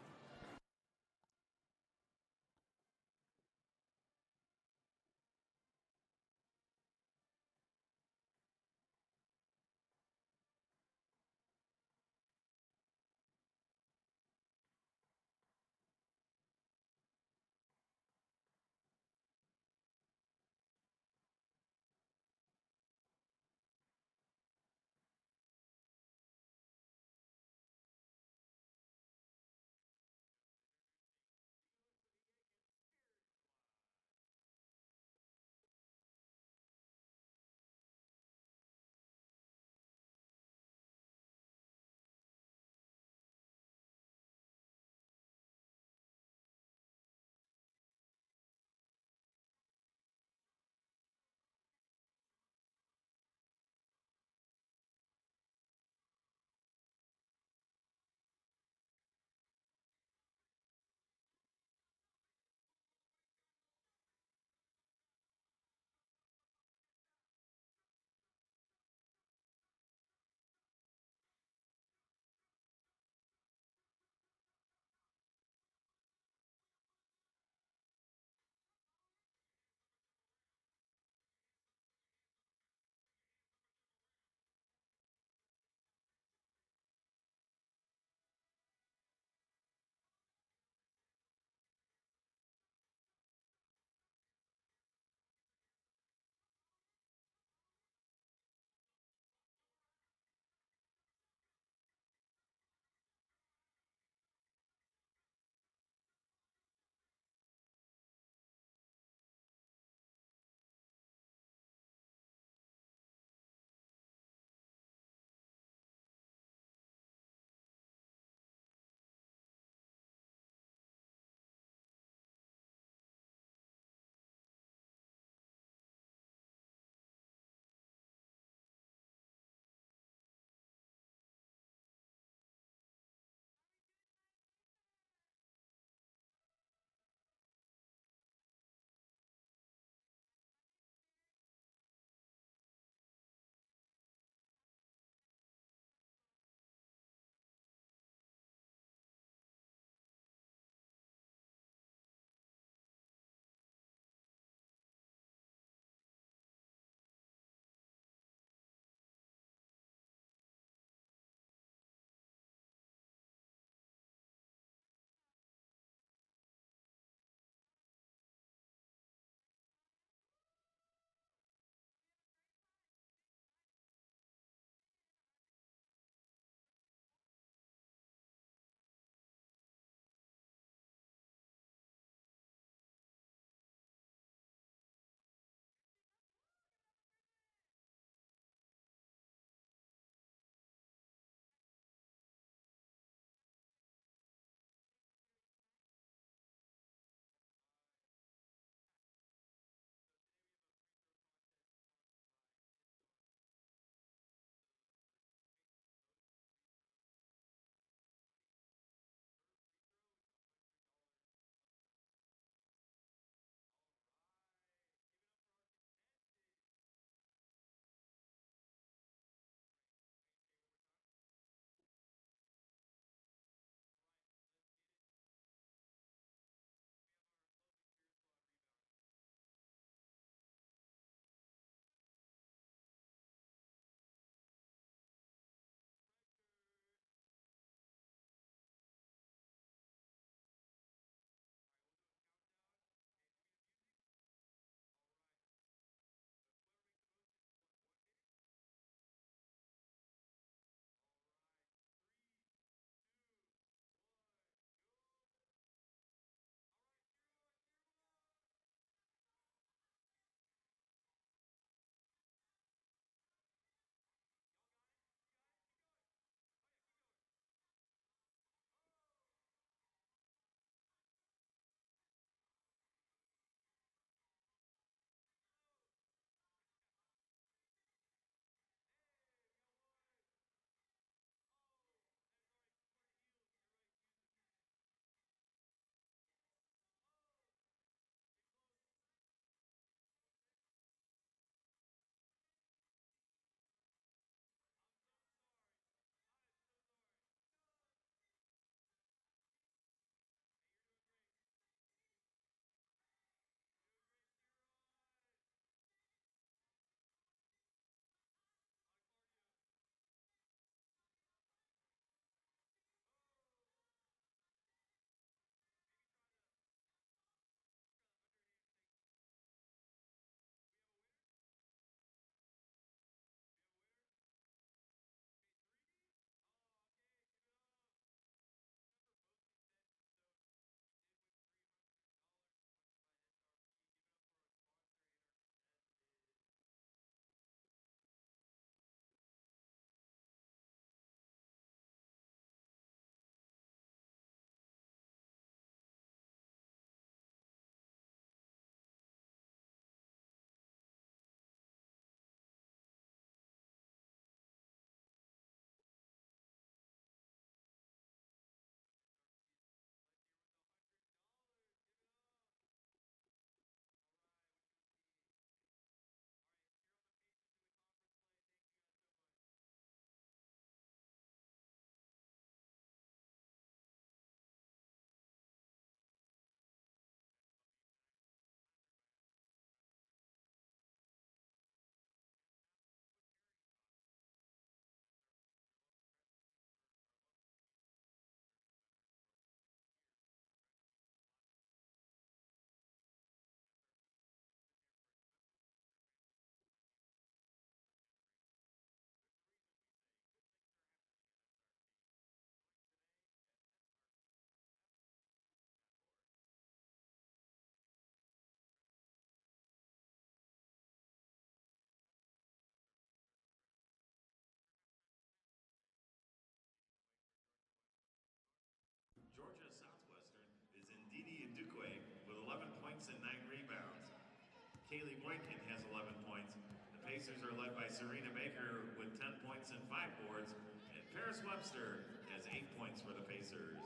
Kaylee Boykin has 11 points. The Pacers are led by Serena Baker with 10 points and 5 boards. And Paris Webster has 8 points for the Pacers.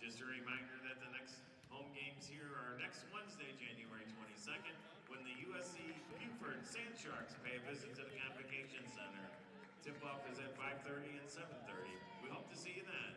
Just a reminder that the next home games here are next Wednesday, January 22nd, when the USC Buford Sand Sharks pay a visit to the Convocation Center. Tip-off is at 5:30 and 7:30. We hope to see you then.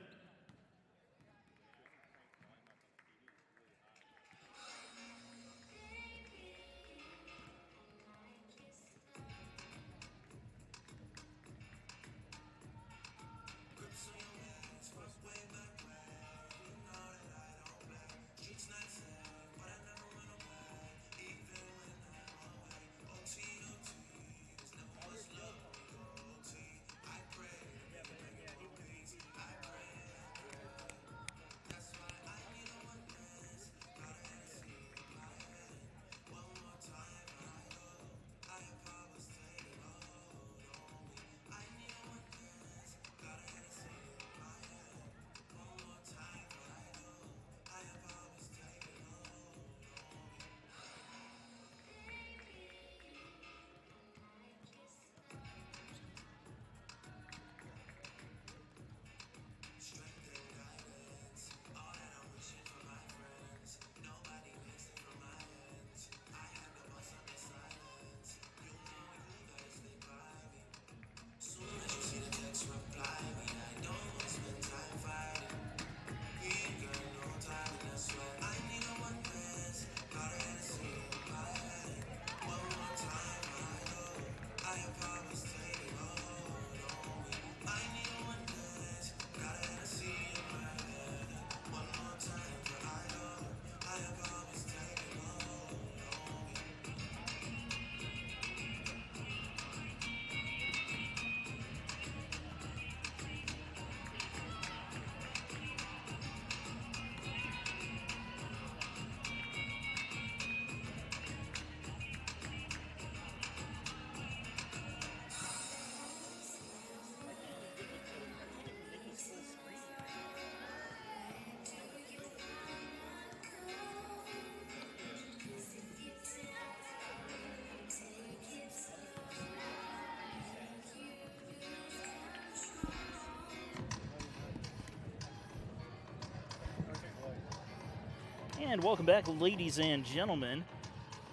And welcome back, ladies and gentlemen.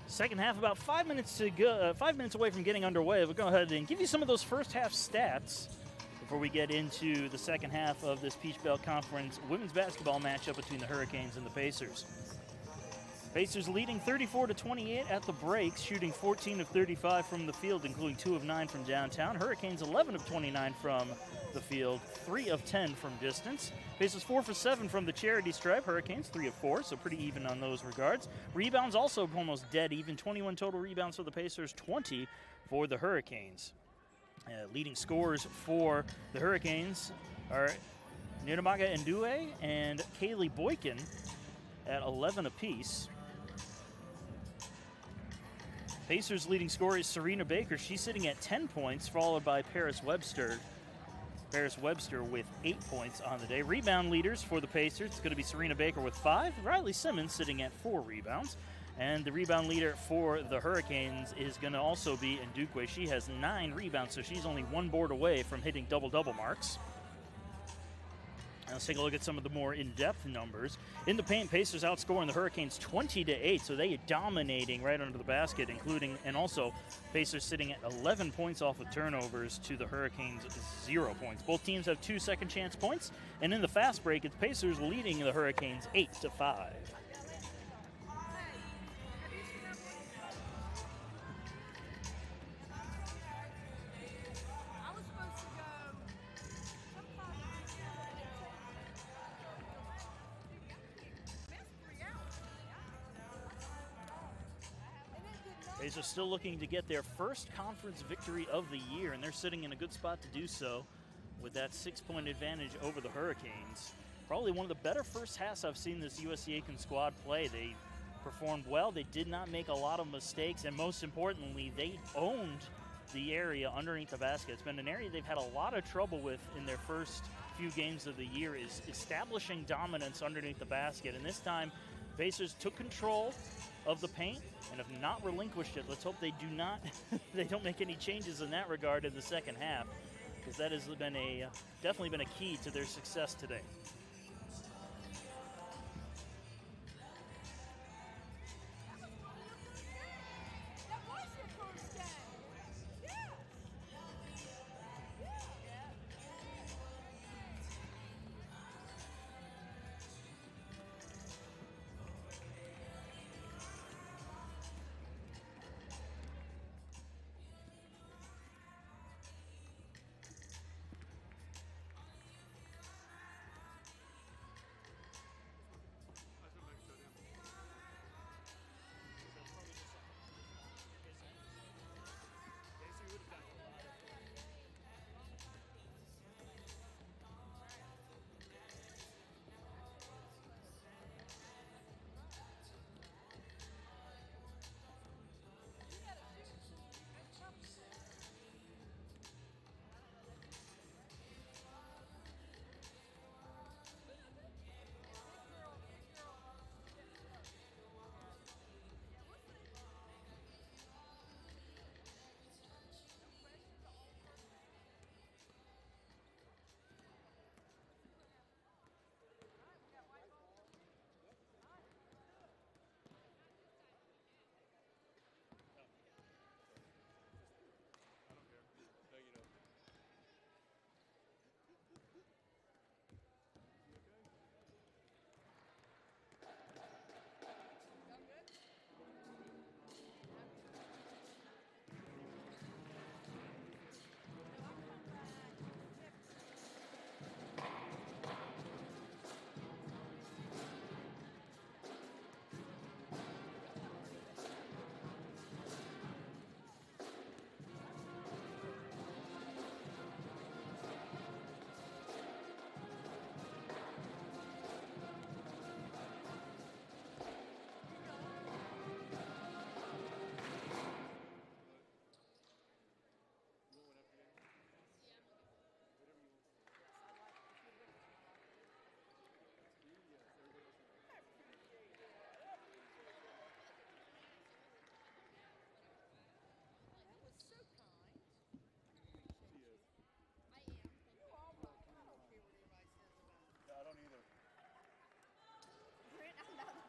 Second half, about 5 minutes to go. 5 minutes away from getting underway. We'll go ahead and give you some of those first half stats before we get into the second half of this Peach Belt Conference women's basketball matchup between the Hurricanes and the Pacers. Pacers leading 34-28 at the break, shooting 14 of 35 from the field, including 2 of 9 from downtown. Hurricanes 11 of 29 from the field, 3 of 10 from distance. Pacers 4 for 7 from the charity stripe. Hurricanes 3 of 4, so pretty even on those regards. Rebounds also almost dead even. 21 total rebounds for the Pacers, 20 for the Hurricanes. Leading scorers for the Hurricanes are Niramaga Ndue and Kaylee Boykin at 11 apiece. Pacers leading scorer is Serena Baker. She's sitting at 10 points, followed by Paris Webster. Paris Webster with 8 points on the day. Rebound leaders for the Pacers, it's going to be Serena Baker with 5. Riley Simmons sitting at 4 rebounds. And the rebound leader for the Hurricanes is going to also be Ndukwe. She has 9 rebounds, so she's only 1 board away from hitting double-double marks. Let's take a look at some of the more in-depth numbers. In the paint, Pacers outscoring the Hurricanes 20-8, so they are dominating right under the basket, including, and also Pacers sitting at 11 points off of turnovers to the Hurricanes' 0 points. Both teams have 2 second chance points, and in the fast break, it's Pacers leading the Hurricanes 8-5. Pacers still looking to get their first conference victory of the year, and they're sitting in a good spot to do so with that 6-point advantage over the Hurricanes. Probably one of the better first halves I've seen this USC Aiken squad play. They performed well, they did not make a lot of mistakes, and most importantly, they owned the area underneath the basket. It's been an area they've had a lot of trouble with in their first few games of the year, is establishing dominance underneath the basket, and this time Pacers took control of the paint and have not relinquished it. Let's hope they do not, they don't make any changes in that regard in the second half, because that has been definitely been a key to their success today.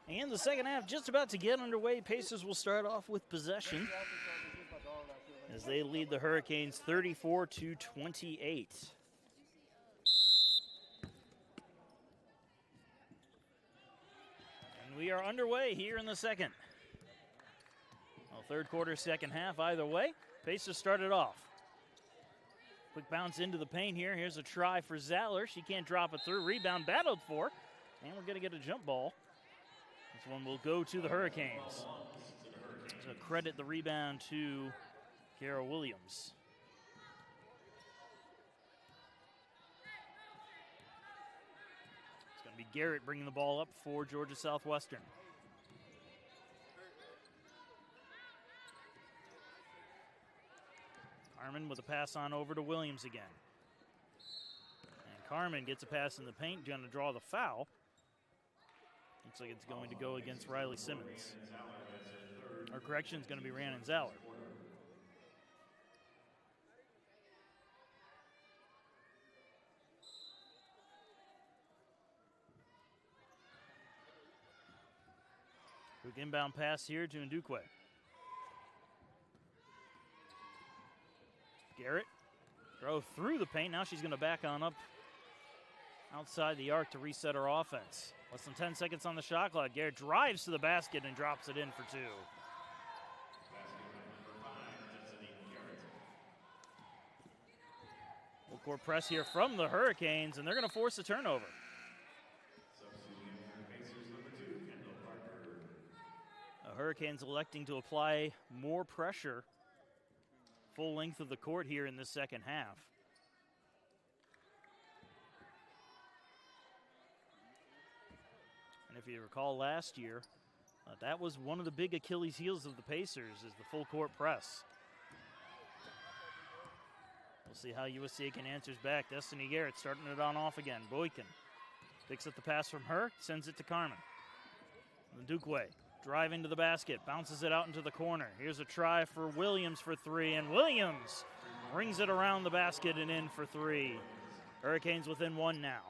And the second half just about to get underway. Pacers will start off with possession as they lead the Hurricanes 34-28. And we are underway here in the second. Well, third quarter, second half, either way. Pacers started off. Quick bounce into the paint here. Here's a try for Zaller. She can't drop it through. Rebound battled for. And we're going to get a jump ball. This one will go to the Hurricanes. So credit the rebound to Kara Williams. It's going to be Garrett bringing the ball up for Georgia Southwestern. Carmen with a pass on over to Williams again. And Carmen gets a pass in the paint, going to draw the foul. Looks like it's going to go against Riley Simmons. Or correction, it's going to be Rhiannon Zaller. Quick inbound pass here to Ndukwe. Garrett drove through the paint. Now she's going to back on up outside the arc to reset her offense. Less than 10 seconds on the shot clock. Garrett drives to the basket and drops it in for two. Full court press here from the Hurricanes, and they're going to force a turnover. The Hurricanes electing to apply more pressure full length of the court here in the second half. And if you recall last year, that was one of the big Achilles heels of the Pacers, is the full court press. We'll see how USCA can answer back. Destiny Garrett starting it on off again. Boykin picks up the pass from her, sends it to Carmen. Ndukwe driving to the basket, bounces it out into the corner. Here's a try for Williams for three, and Williams brings it around the basket and in for three. Hurricanes within one now.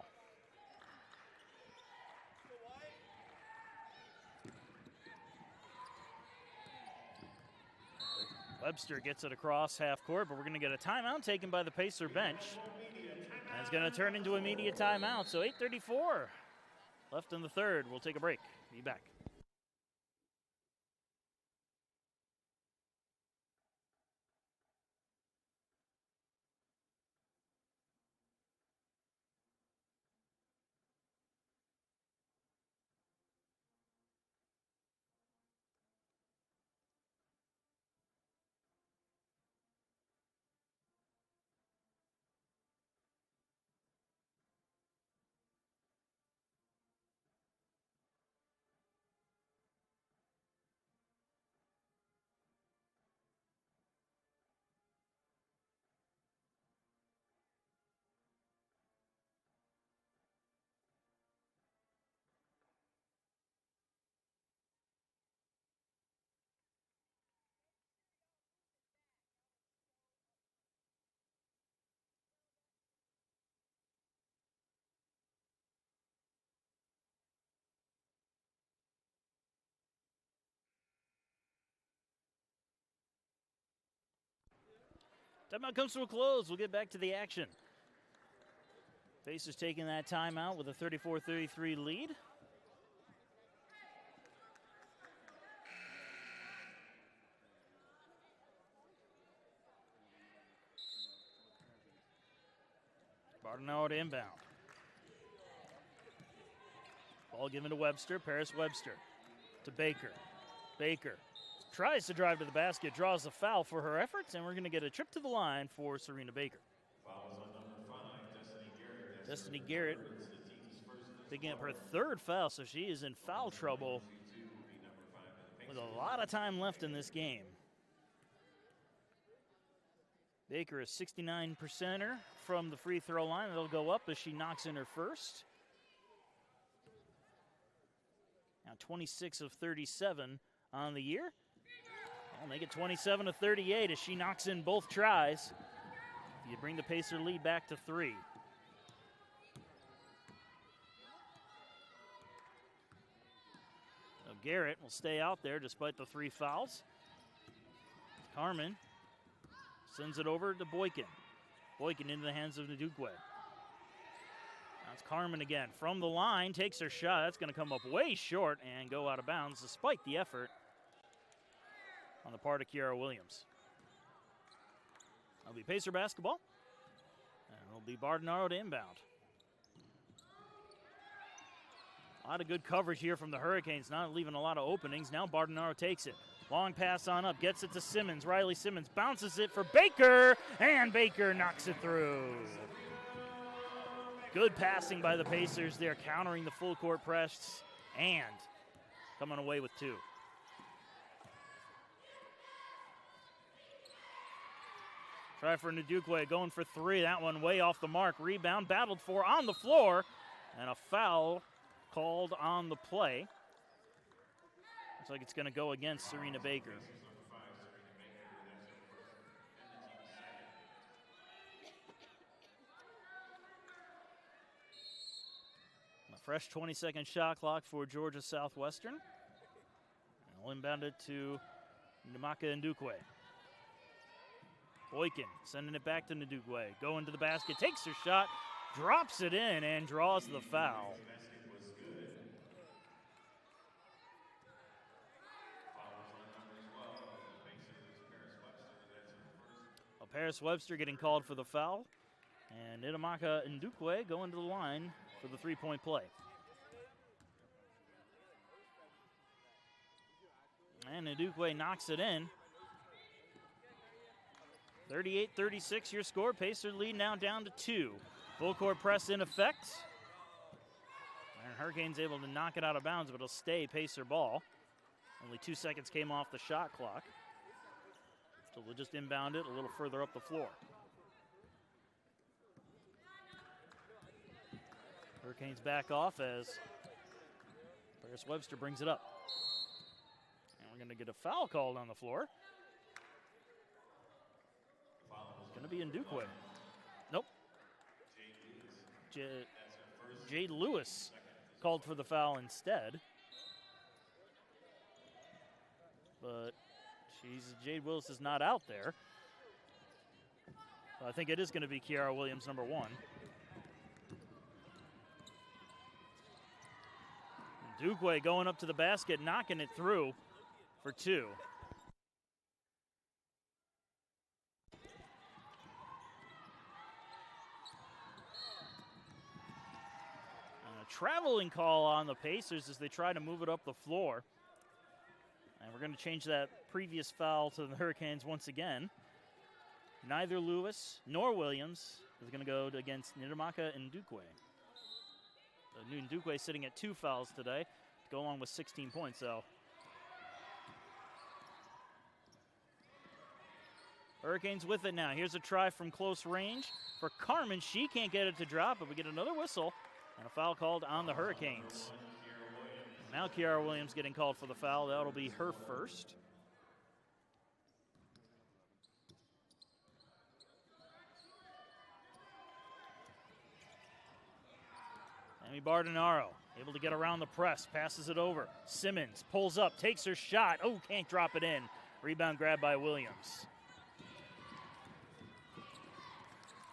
Webster gets it across half court, but we're going to get a timeout taken by the Pacer bench. And it's going to turn into immediate timeout, so 8:34 left in the third. We'll take a break. Be back. Timeout comes to a close. We'll get back to the action. Pacers taking that timeout with a 34-33 lead. Bartonaro to inbound. Ball given to Webster. Paris Webster to Baker. Baker tries to drive to the basket, draws a foul for her efforts, and we're going to get a trip to the line for Serena Baker. Fouls on number 5, Destiny Garrett. Destiny Garrett picking up her third foul, so she is in foul trouble with a lot of time left in this game. Baker is 69%er from the free throw line. It'll go up as she knocks in her first. Now 26 of 37 on the year. I'll make it 27 of 38 as she knocks in both tries. You bring the Pacer lead back to 3. So Garrett will stay out there despite the 3 fouls. Carmen sends it over to Boykin. Boykin into the hands of Ndukwe. That's Carmen again from the line, takes her shot. That's going to come up way short and go out of bounds despite the effort on the part of Kiara Williams. It'll be Pacer basketball, and it'll be Bartonaro to inbound. A lot of good coverage here from the Hurricanes, not leaving a lot of openings. Now Bartonaro takes it. Long pass on up, gets it to Simmons. Riley Simmons bounces it for Baker, and Baker knocks it through. Good passing by the Pacers. They're countering the full court press and coming away with 2. Try for Ndukwe, going for 3. That one way off the mark. Rebound, battled for on the floor, and a foul called on the play. Looks like it's going to go against Serena Baker. A fresh 20-second shot clock for Georgia Southwestern. And we'll inbound it to Ndamaka Ndukwe. Boykin sending it back to Ndukwe. Going to the basket, takes her shot, drops it in, and draws the foul. Well, Paris Webster getting called for the foul, and Ndamaka Ndukwe going to the line for the 3-point play. And Ndukwe knocks it in. 38-36 your score. Pacer lead now down to 2. Full court press in effect. And Hurricanes able to knock it out of bounds, but it'll stay Pacer ball. Only 2 seconds came off the shot clock. So we'll just inbound it a little further up the floor. Hurricanes back off as Paris Webster brings it up. going to get a foul called on the floor. It's going to be in Ndukwe. Nope. Jade Lewis called for the foul instead. But Jade Willis is not out there. So I think it is going to be Kiara Williams, number 1. Ndukwe going up to the basket, knocking it through for 2. And a traveling call on the Pacers as they try to move it up the floor. And we're going to change that previous foul to the Hurricanes once again. Neither Lewis nor Williams is going to go against Nidamaka and Ndukwe. Ndukwe sitting at 2 fouls today to go along with 16 points, though. Hurricanes with it now. Here's a try from close range for Carmen. She can't get it to drop, but we get another whistle and a foul called on the Hurricanes. Now Kiara Williams getting called for the foul. That'll be her first. Sammy Bardinaro able to get around the press, passes it over. Simmons pulls up, takes her shot. Oh, can't drop it in. Rebound grab by Williams.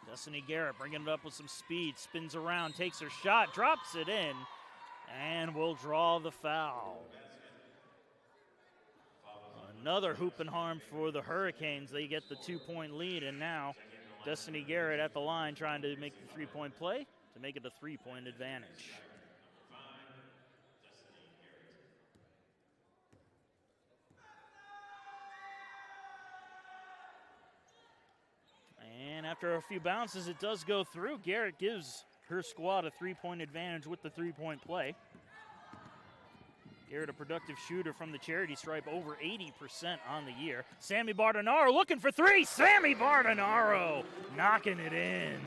Destiny Garrett bringing it up with some speed, spins around, takes her shot, drops it in, and will draw the foul. Another hoop and harm for the Hurricanes. They get the 2-point lead, and now Destiny Garrett at the line trying to make the 3-point play to make it a 3-point advantage. And after a few bounces, it does go through. Garrett gives her squad a 3-point advantage with the 3-point play. Garrett, a productive shooter from the charity stripe, over 80% on the year. Sammy Bardinaro looking for 3. Sammy Bardinaro knocking it in.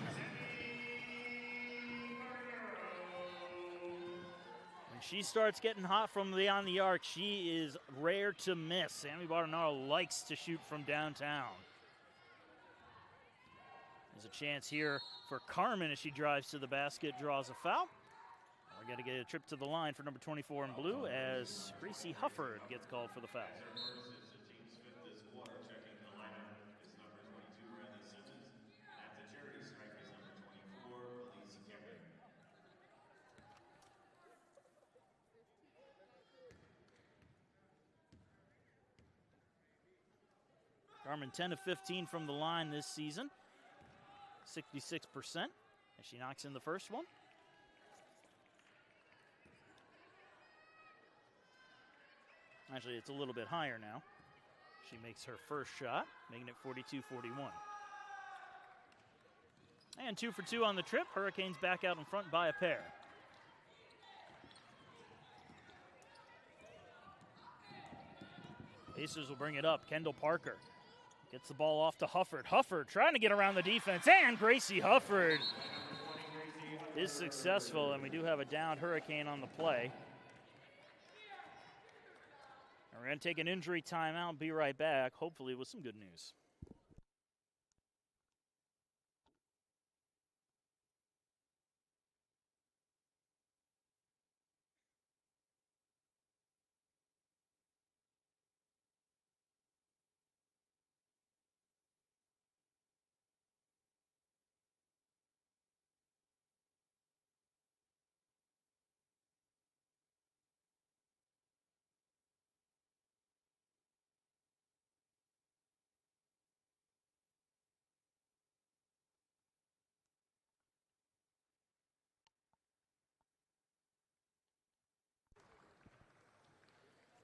When she starts getting hot from beyond the arc, she is rare to miss. Sammy Bardinaro likes to shoot from downtown. There's a chance here for Carmen as she drives to the basket, draws a foul. We're going to get a trip to the line for number 24 in blue as Gracie Hufford gets called for the foul. Carmen 10 of 15 from the line this season, 66% as she knocks in the first one. Actually, it's a little bit higher now. She makes her first shot, making it 42-41. And 2 for 2 on the trip. Hurricanes back out in front by a pair. Pacers will bring it up. Kendall Parker gets the ball off to Hufford. Hufford trying to get around the defense, and Gracie Hufford is successful, and we do have a downed Hurricane on the play. We're going to take an injury timeout, be right back, hopefully with some good news.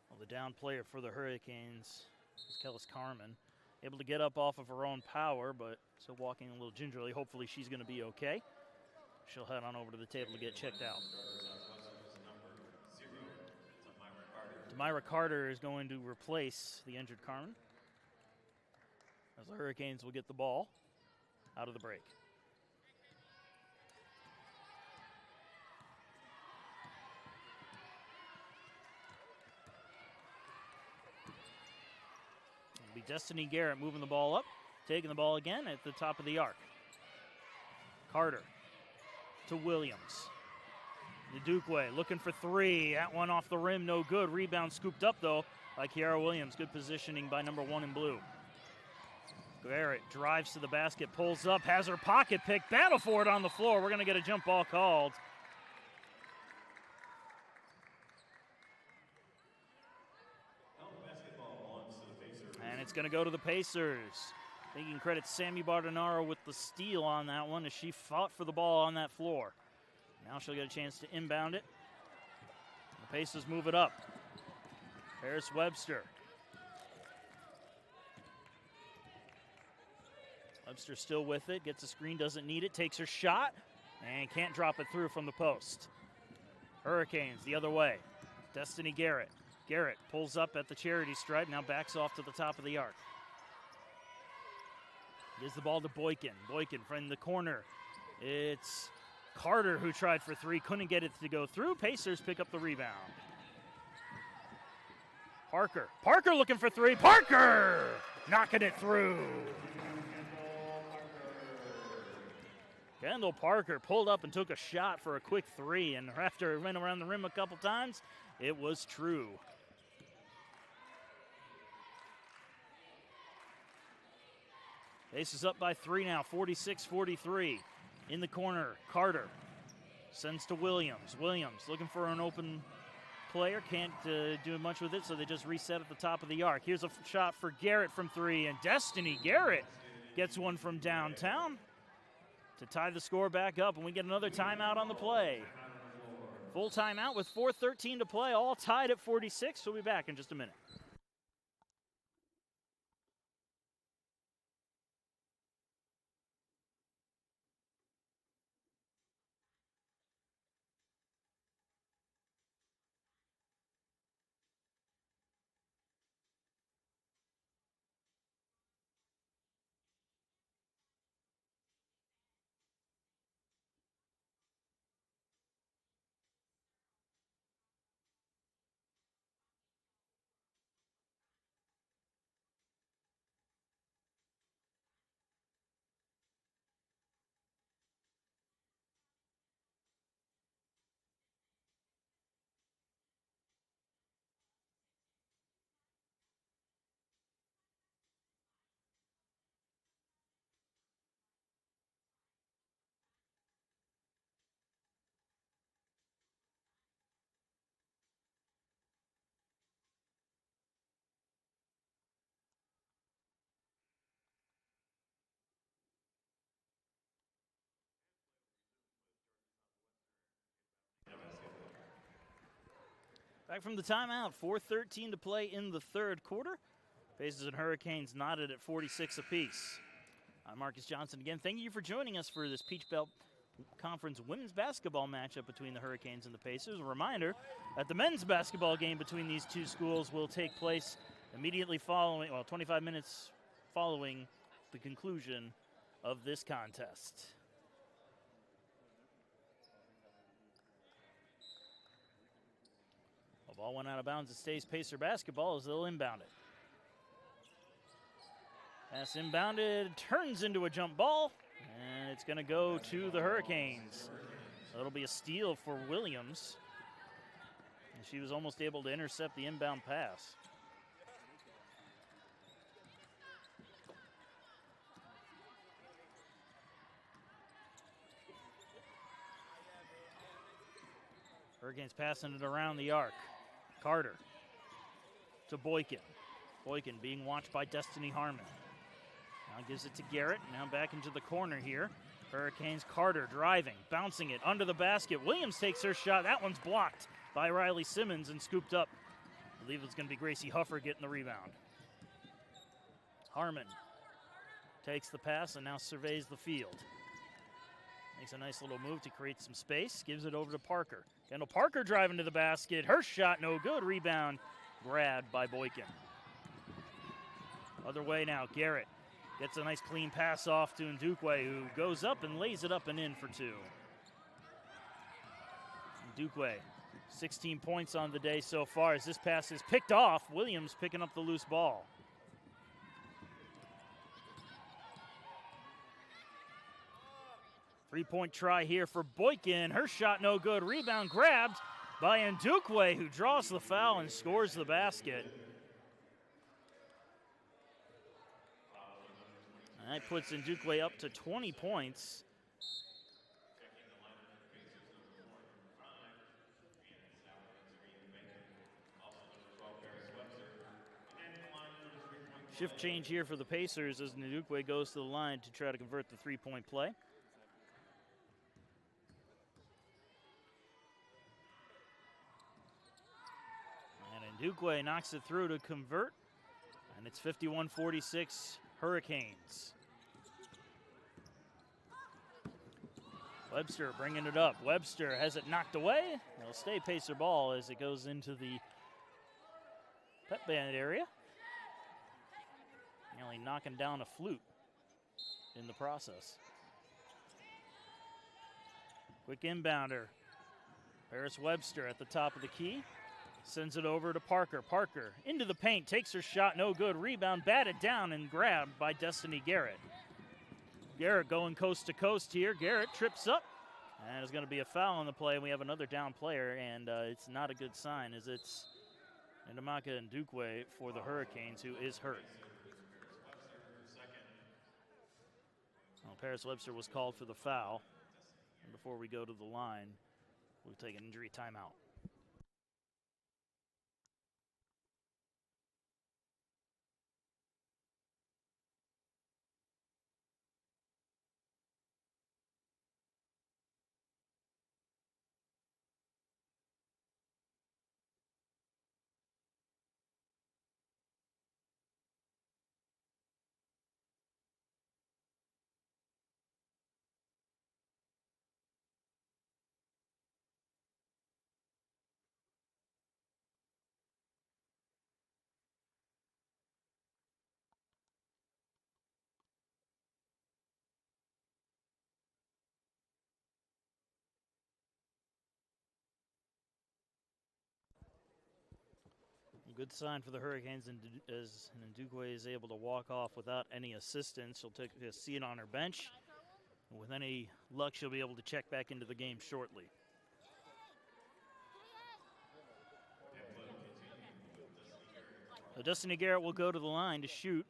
Well, the down player for the Hurricanes is Kellis Carmen. Able to get up off of her own power, but still walking a little gingerly. Hopefully she's going to be okay. She'll head on over to the table to get checked out. Demira Carter is going to replace the injured Carmen, as the Hurricanes will get the ball out of the break. Destiny Garrett moving the ball up, taking the ball again at the top of the arc. Carter to Williams. Ndukwe looking for three. That one off the rim, no good. Rebound scooped up, though, by Kiara Williams. Good positioning by number 1 in blue. Garrett drives to the basket, pulls up, has her pocket pick. Battle for it on the floor. We're going to get a jump ball called. And it's going to go to the Pacers. I think you can credit Sammy Bardonaro with the steal on that one as she fought for the ball on that floor. Now she'll get a chance to inbound it. The Pacers move it up. Paris Webster. Webster still with it, gets a screen, doesn't need it, takes her shot, and can't drop it through from the post. Hurricanes the other way. Destiny Garrett. Garrett pulls up at the charity stripe, now backs off to the top of the arc. Gives the ball to Boykin. Boykin from the corner. It's Carter who tried for three, couldn't get it to go through. Pacers pick up the rebound. Parker. Parker looking for three. Parker knocking it through. Kendall Parker pulled up and took a shot for a quick three, and after it went around the rim a couple times, it was true. Aces up by 3 now, 46-43. In the corner, Carter sends to Williams. Williams looking for an open player, can't do much with it, so they just reset at the top of the arc. Here's a shot for Garrett from 3, and Destiny Garrett gets one from downtown to tie the score back up, and we get another timeout on the play. Full timeout with 4:13 to play, all tied at 46. We'll be back in just a minute. Back from the timeout, 4:13 to play in the third quarter. Pacers and Hurricanes knotted at 46 apiece. I'm Marcus Johnson again. Thank you for joining us for this Peach Belt Conference women's basketball matchup between the Hurricanes and the Pacers. A reminder that the men's basketball game between these two schools will take place immediately following, 25 minutes following the conclusion of this contest. The ball went out of bounds. It stays Pacer basketball as they'll inbound it. Pass inbounded, turns into a jump ball, and it's going to go to the Hurricanes. That'll be a steal for Williams. And she was almost able to intercept the inbound pass. Hurricanes passing it around the arc. Carter to Boykin. Boykin being watched by Destiny Harmon. Now gives it to Garrett. Now back into the corner here. Hurricanes, Carter driving, bouncing it under the basket. Williams takes her shot. That one's blocked by Riley Simmons and scooped up. I believe it's going to be Gracie Huffer getting the rebound. Harmon takes the pass and now surveys the field. Makes a nice little move to create some space. Gives it over to Parker. Kendall Parker driving to the basket. Her shot no good. Rebound grabbed by Boykin. Other way now. Garrett gets a nice clean pass off to Ndukwe, who goes up and lays it up and in for two. Ndukwe, 16 points on the day so far as this pass is picked off. Williams picking up the loose ball. Three-point try here for Boykin. Her shot no good. Rebound grabbed by Ndukwe, who draws the foul and scores the basket. And that puts Ndukwe up to 20 points. Shift change here for the Pacers as Ndukwe goes to the line to try to convert the three-point play. And Ndukwe knocks it through to convert, and it's 51-46 Hurricanes. Webster bringing it up. Webster has it knocked away. It'll stay Pacer ball as it goes into the pep band area. Nearly knocking down a flute in the process. Quick inbounder. Paris Webster at the top of the key. Sends it over to Parker. Parker into the paint, takes her shot, no good. Rebound, batted down and grabbed by Destiny Garrett. Garrett going coast to coast here. Garrett trips up, and it's going to be a foul on the play. We have another down player, and it's not a good sign as it's Ndamaka Ndukwe for the Hurricanes, who is hurt. Well, Paris Webster was called for the foul. And before we go to the line, we'll take an injury timeout. Good sign for the Hurricanes, and as Ndukwe is able to walk off without any assistance. She'll take a seat on her bench. And with any luck, she'll be able to check back into the game shortly. So Destiny Garrett will go to the line to shoot.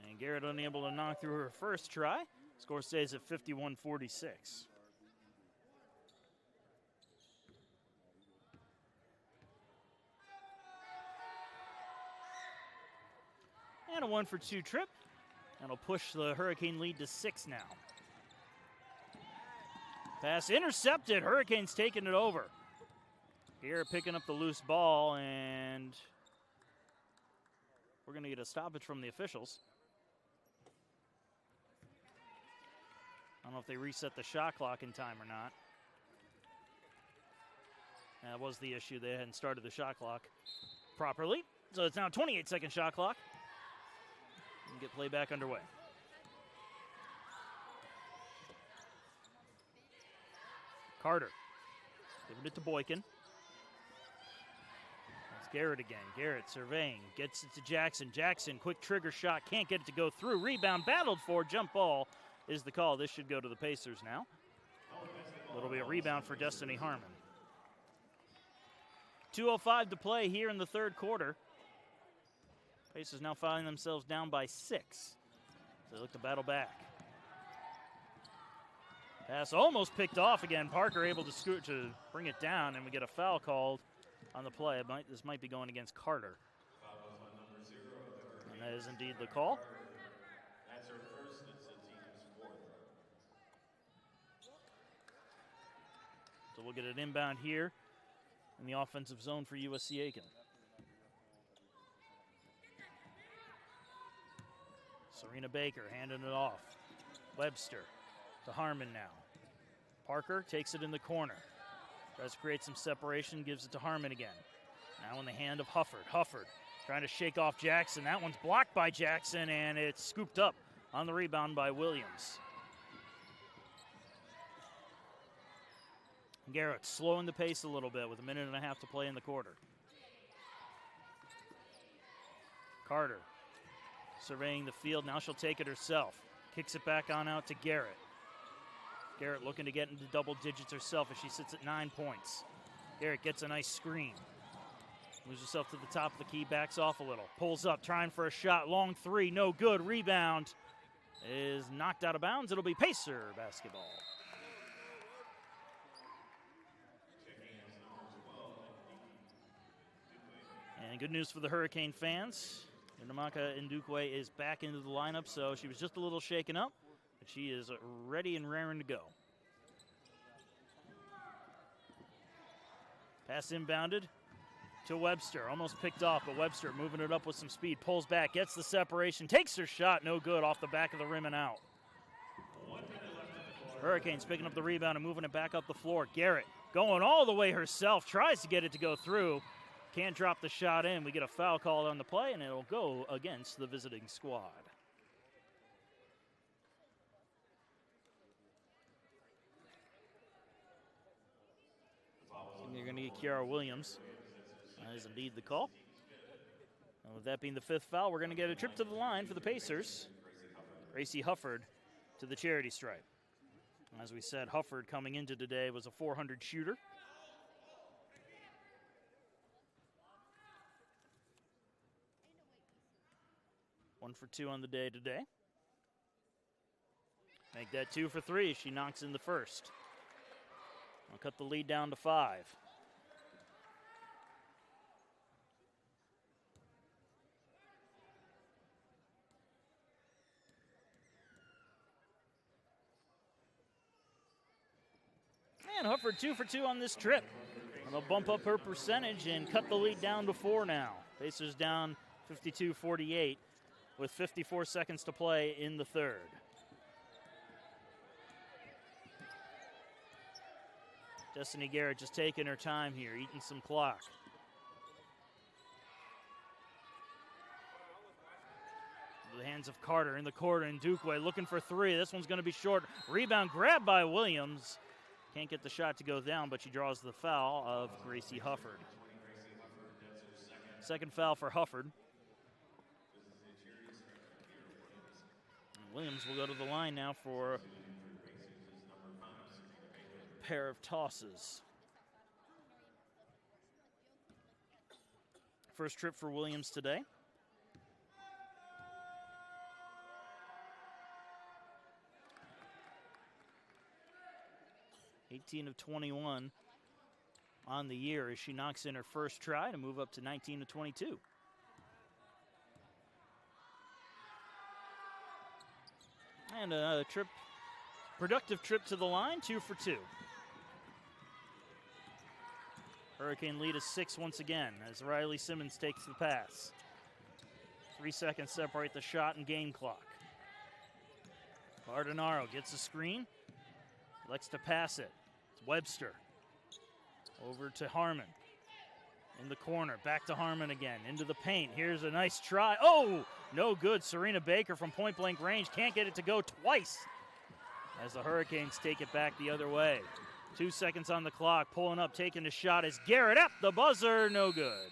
And Garrett unable to knock through her first try. Score stays at 51-46. And a 1-for-2 trip. That'll push the Hurricane lead to 6 now. Pass intercepted. Hurricanes taking it over. Garrett picking up the loose ball, and we're going to get a stoppage from the officials. I don't know if they reset the shot clock in time or not. That was the issue. They hadn't started the shot clock properly. So it's now a 28-second shot clock. And get play back underway. Carter giving it to Boykin. That's Garrett again. Garrett surveying, gets it to Jackson. Jackson, quick trigger shot, can't get it to go through. Rebound, battled for, jump ball is the call. This should go to the Pacers now. It'll be a rebound for Destiny Harmon. 2:05 to play here in the third quarter. Pacers now finding themselves down by 6. So they look to battle back. Pass almost picked off again. Parker able to scoot to bring it down, and we get a foul called on the play. This might be going against Carter. And that is indeed the call. That's her first, it's the team's fourth. So we'll get an inbound here in the offensive zone for USCA Aiken. Serena Baker handing it off. Webster to Harmon now. Parker takes it in the corner. Tries to create some separation, gives it to Harmon again. Now in the hand of Hufford. Hufford Trying to shake off Jackson. That one's blocked by Jackson, and it's scooped up on the rebound by Williams. Garrett slowing the pace a little bit with 1.5 minutes to play in the quarter. Carter surveying the field. Now she'll take it herself. Kicks it back on out to Garrett. Garrett looking to get into double digits herself as she sits at 9 points. Garrett gets a nice screen. Moves herself to the top of the key, backs off a little. Pulls up, trying for a shot. Long three, no good. Rebound is knocked out of bounds. It'll be Pacer basketball. And good news for the Hurricane fans. Namaka Ndukwe is back into the lineup, so she was just a little shaken up, but she is ready and raring to go. Pass inbounded to Webster, almost picked off, but Webster moving it up with some speed, pulls back, gets the separation, takes her shot, no good, off the back of the rim and out. Hurricanes picking up the rebound and moving it back up the floor. Garrett going all the way herself, tries to get it to go through, can't drop the shot in. We get a foul call on the play, and it'll go against the visiting squad. And you're going to get Kiara Williams. That is indeed the call. And with that being the 5th foul, we're going to get a trip to the line for the Pacers. Gracie Hufford to the charity stripe. As we said, Hufford coming into today was a .400 shooter. One for 2 on the day today. Make that 2 for 3. She knocks in the first. I'll cut the lead down to 5. And Hufford 2 for 2 on this trip. And they'll bump up her percentage and cut the lead down to 4 now. Pacers down 52-48 with 54 seconds to play in the third. Destiny Garrett just taking her time here, eating some clock. The hands of Carter in the corner, and Ndukwe looking for 3. This one's going to be short. Rebound grabbed by Williams. Can't get the shot to go down, but she draws the foul of Gracie Hufford. Second foul for Hufford. And Williams will go to the line now for a pair of tosses. First trip for Williams today. (18 of 21 on the year as she knocks in her first try to move up to 19 of 22. And a productive trip to the line, 2 for 2. Hurricane lead is 6 once again as Riley Simmons takes the pass. 3 seconds separate the shot and game clock. Bardonaro gets a screen, likes to pass it. It's Webster over to Harmon in the corner, back to Harmon again, into the paint. Here's a nice try. Oh, no good. Serena Baker from point blank range can't get it to go twice as the Hurricanes take it back the other way. 2 seconds on the clock, pulling up, taking a shot is Garrett at the buzzer, no good.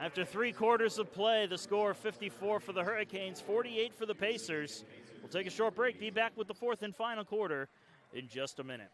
After 3 quarters of play, the score 54 for the Hurricanes, 48 for the Pacers. We'll take a short break, be back with the 4th and final quarter in just a minute.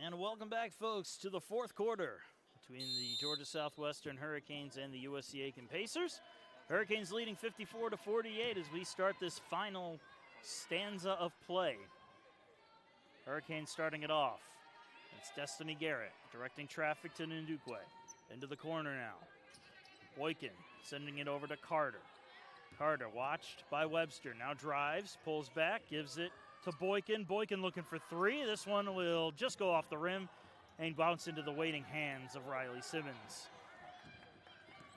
And welcome back, folks, to the fourth quarter between the Georgia Southwestern Hurricanes and the USCA Pacers. Hurricanes leading 54-48 as we start this final stanza of play. Hurricanes starting it off. It's Destiny Garrett directing traffic to Ndukwe. Into the corner now. Boykin sending it over to Carter. Carter watched by Webster. Now drives, pulls back, gives it to Boykin. Boykin looking for three. This one will just go off the rim and bounce into the waiting hands of Riley Simmons.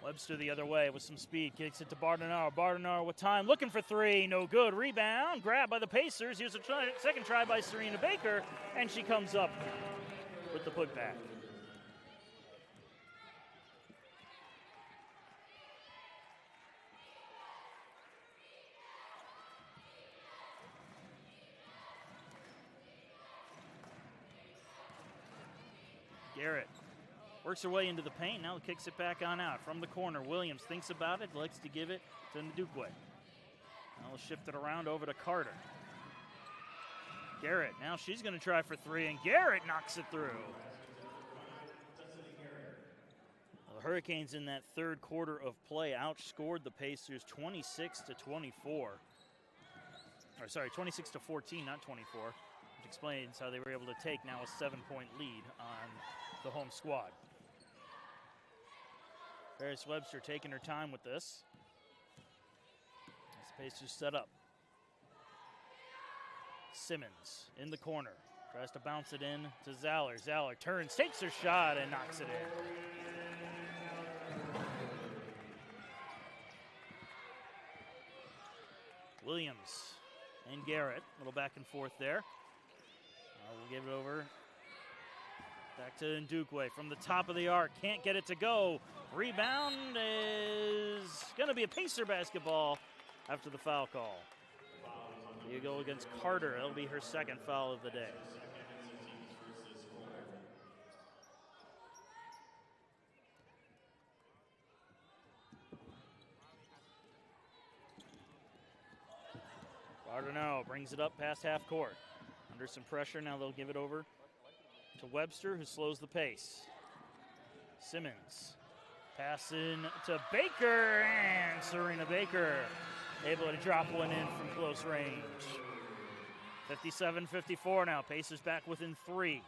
Webster the other way with some speed. Kicks it to Bardenaro. Bardenaro with time. Looking for three. No good. Rebound. Grabbed by the Pacers. Here's a second try by Serena Baker. And she comes up with the putback. Garrett works her way into the paint, now kicks it back on out. From the corner, Williams thinks about it, likes to give it to Ndukwe. Now we'll shift it around over to Carter. Garrett, now she's going to try for three, and Garrett knocks it through. Well, the Hurricanes in that third quarter of play outscored the Pacers 26-24. Or sorry, 26-14, not 24. Which explains how they were able to take now a 7-point lead on the home squad. Paris Webster taking her time with this. As the Pacers set up. Simmons in the corner. Tries to bounce it in to Zeller. Zeller turns, takes her shot, and knocks it in. Williams and Garrett, a little back and forth there. We'll give it over back to Ndukwe from the top of the arc. Can't get it to go. Rebound is going to be a Pacer basketball after the foul call. Here you go against Carter. That'll be her second foul of the day. Bardenaro brings it up past half court. Under some pressure, now they'll give it over to Webster, who slows the pace. Simmons passing to Baker, and Serena Baker able to drop one in from close range. 57-54 now, Pacers back within three.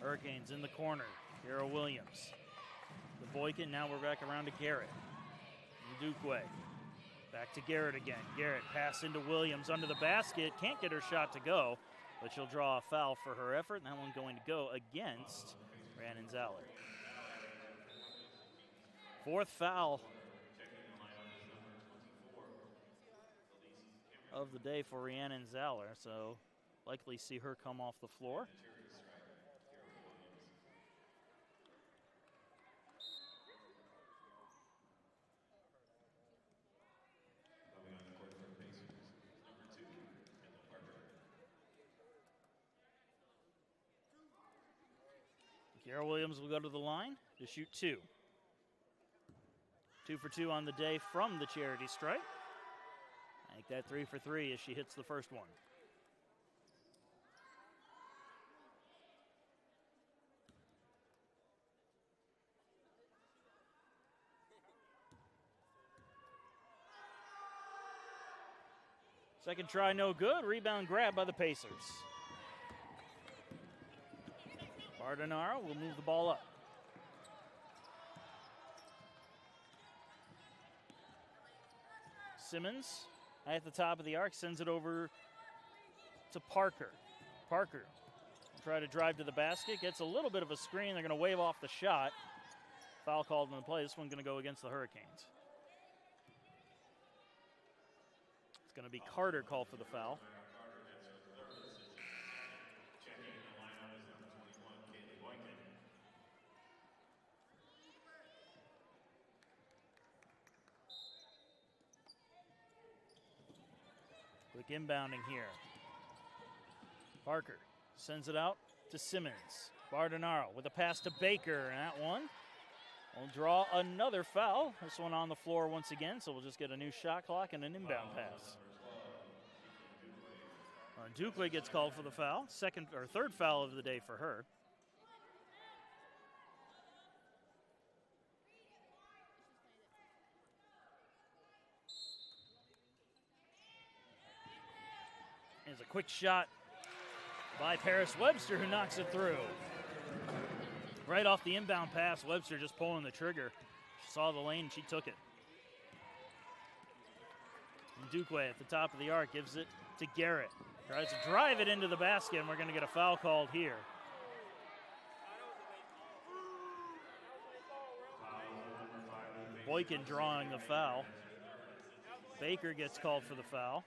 Hurricanes in the corner, Kara Williams. The Boykin, now we're back around to Garrett. Ndukwe, back to Garrett again. Garrett pass into Williams under the basket. Can't get her shot to go, but she'll draw a foul for her effort, and that one going to go against Rhiannon Zeller. Fourth foul of the day for Rhiannon Zeller, so likely see her come off the floor. Kara Williams will go to the line to shoot two. 2 for 2 on the day from the charity stripe. Make that 3 for 3 as she hits the first one. Second try, no good. Rebound grab by the Pacers. Bardenaro will move the ball up. Simmons at the top of the arc sends it over to Parker. Parker will try to drive to the basket, gets a little bit of a screen. They're going to wave off the shot. Foul called in the play. This one's going to go against the Hurricanes. It's going to be Carter called for the foul. Quick inbounding here. Parker sends it out to Simmons. Bardenaro with a pass to Baker, and that one will draw another foul. This one on the floor once again, so we'll just get a new shot clock and an inbound pass. Duque gets called for the foul. Third foul of the day for her. There's a quick shot by Paris Webster, who knocks it through. Right off the inbound pass, Webster just pulling the trigger. She saw the lane, and she took it. And Duque at the top of the arc gives it to Garrett. Tries to drive it into the basket, and we're going to get a foul called here. Boykin drawing the foul. Baker gets called for the foul.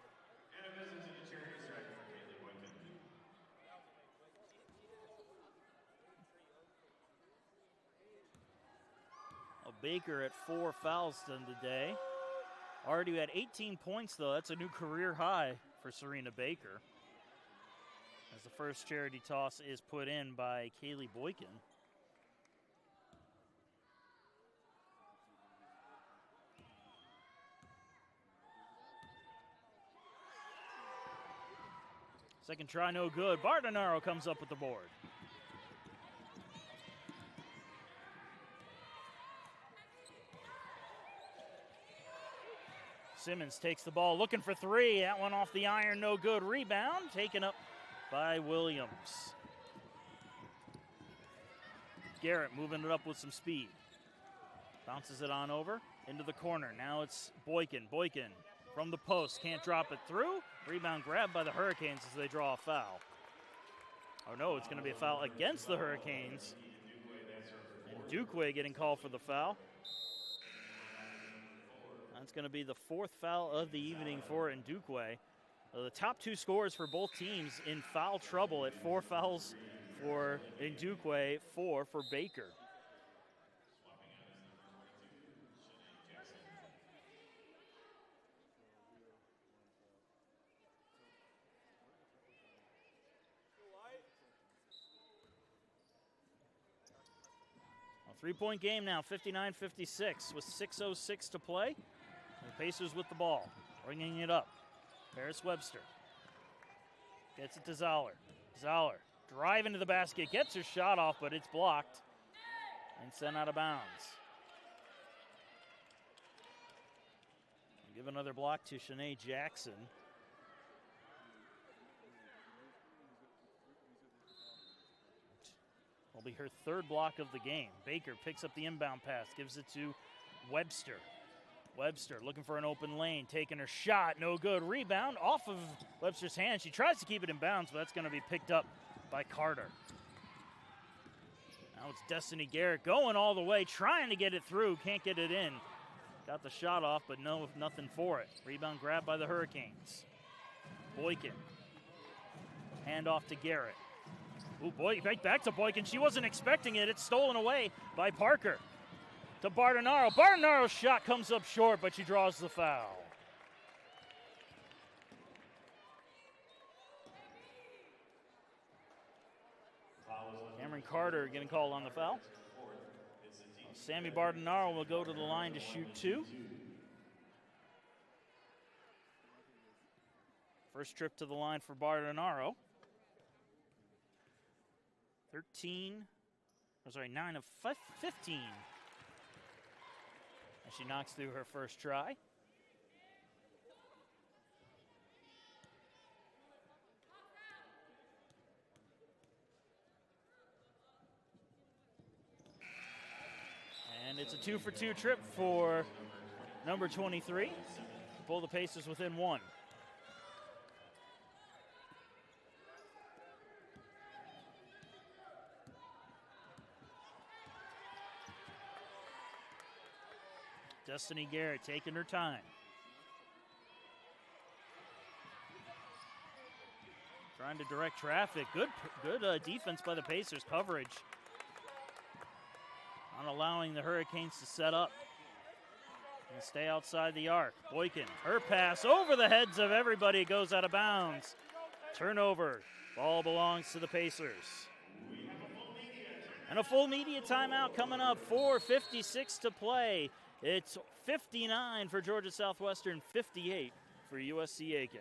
Baker at 4 fouls done today. Already had 18 points, though. That's a new career high for Serena Baker. As the first charity toss is put in by Kaylee Boykin. Second try, no good. Bardonaro comes up with the board. Simmons takes the ball, looking for three. That one off the iron, no good. Rebound taken up by Williams. Garrett moving it up with some speed. Bounces it on over into the corner. Now it's Boykin. Boykin from the post, can't drop it through. Rebound grabbed by the Hurricanes as they draw a foul. Oh no, it's going to be a foul against the Hurricanes. And Duque getting called for the foul. That's going to be the 4th foul of the evening for Duque. The top 2 scorers for both teams in foul trouble at 4 fouls for Duque, 4 for Baker. A 3-point game now, 59-56 with 6:06 to play. The Pacers with the ball, bringing it up. Paris Webster gets it to Zoller. Zoller driving to the basket, gets her shot off, but it's blocked and sent out of bounds. Give another block to Shanae Jackson. Will be her 3rd block of the game. Baker picks up the inbound pass, gives it to Webster. Webster looking for an open lane, taking her shot, no good. Rebound off of Webster's hand. She tries to keep it in bounds, but that's going to be picked up by Carter. Now it's Destiny Garrett going all the way, trying to get it through, can't get it in. Got the shot off, but nothing for it. Rebound grabbed by the Hurricanes. Boykin. Hand off to Garrett. Ooh, boy, right back to Boykin. She wasn't expecting it. It's stolen away by Parker. To Bardonaro. Bardonaro's shot comes up short, but she draws the foul. Cameron Carter getting called on the foul. Sammy Bardonaro will go to the line to shoot 2. First trip to the line for Bardonaro. 9 of 15. As she knocks through her first try. And it's a 2-for-2 trip for number 23. To pull the Pacers within 1. Destiny Garrett taking her time. Trying to direct traffic. Good defense by the Pacers. Coverage. Not allowing the Hurricanes to set up and stay outside the arc. Boykin, her pass over the heads of everybody, goes out of bounds. Turnover. Ball belongs to the Pacers. And a full media timeout coming up, 4:56 to play. It's 59 for Georgia Southwestern, 58 for USC Aiken.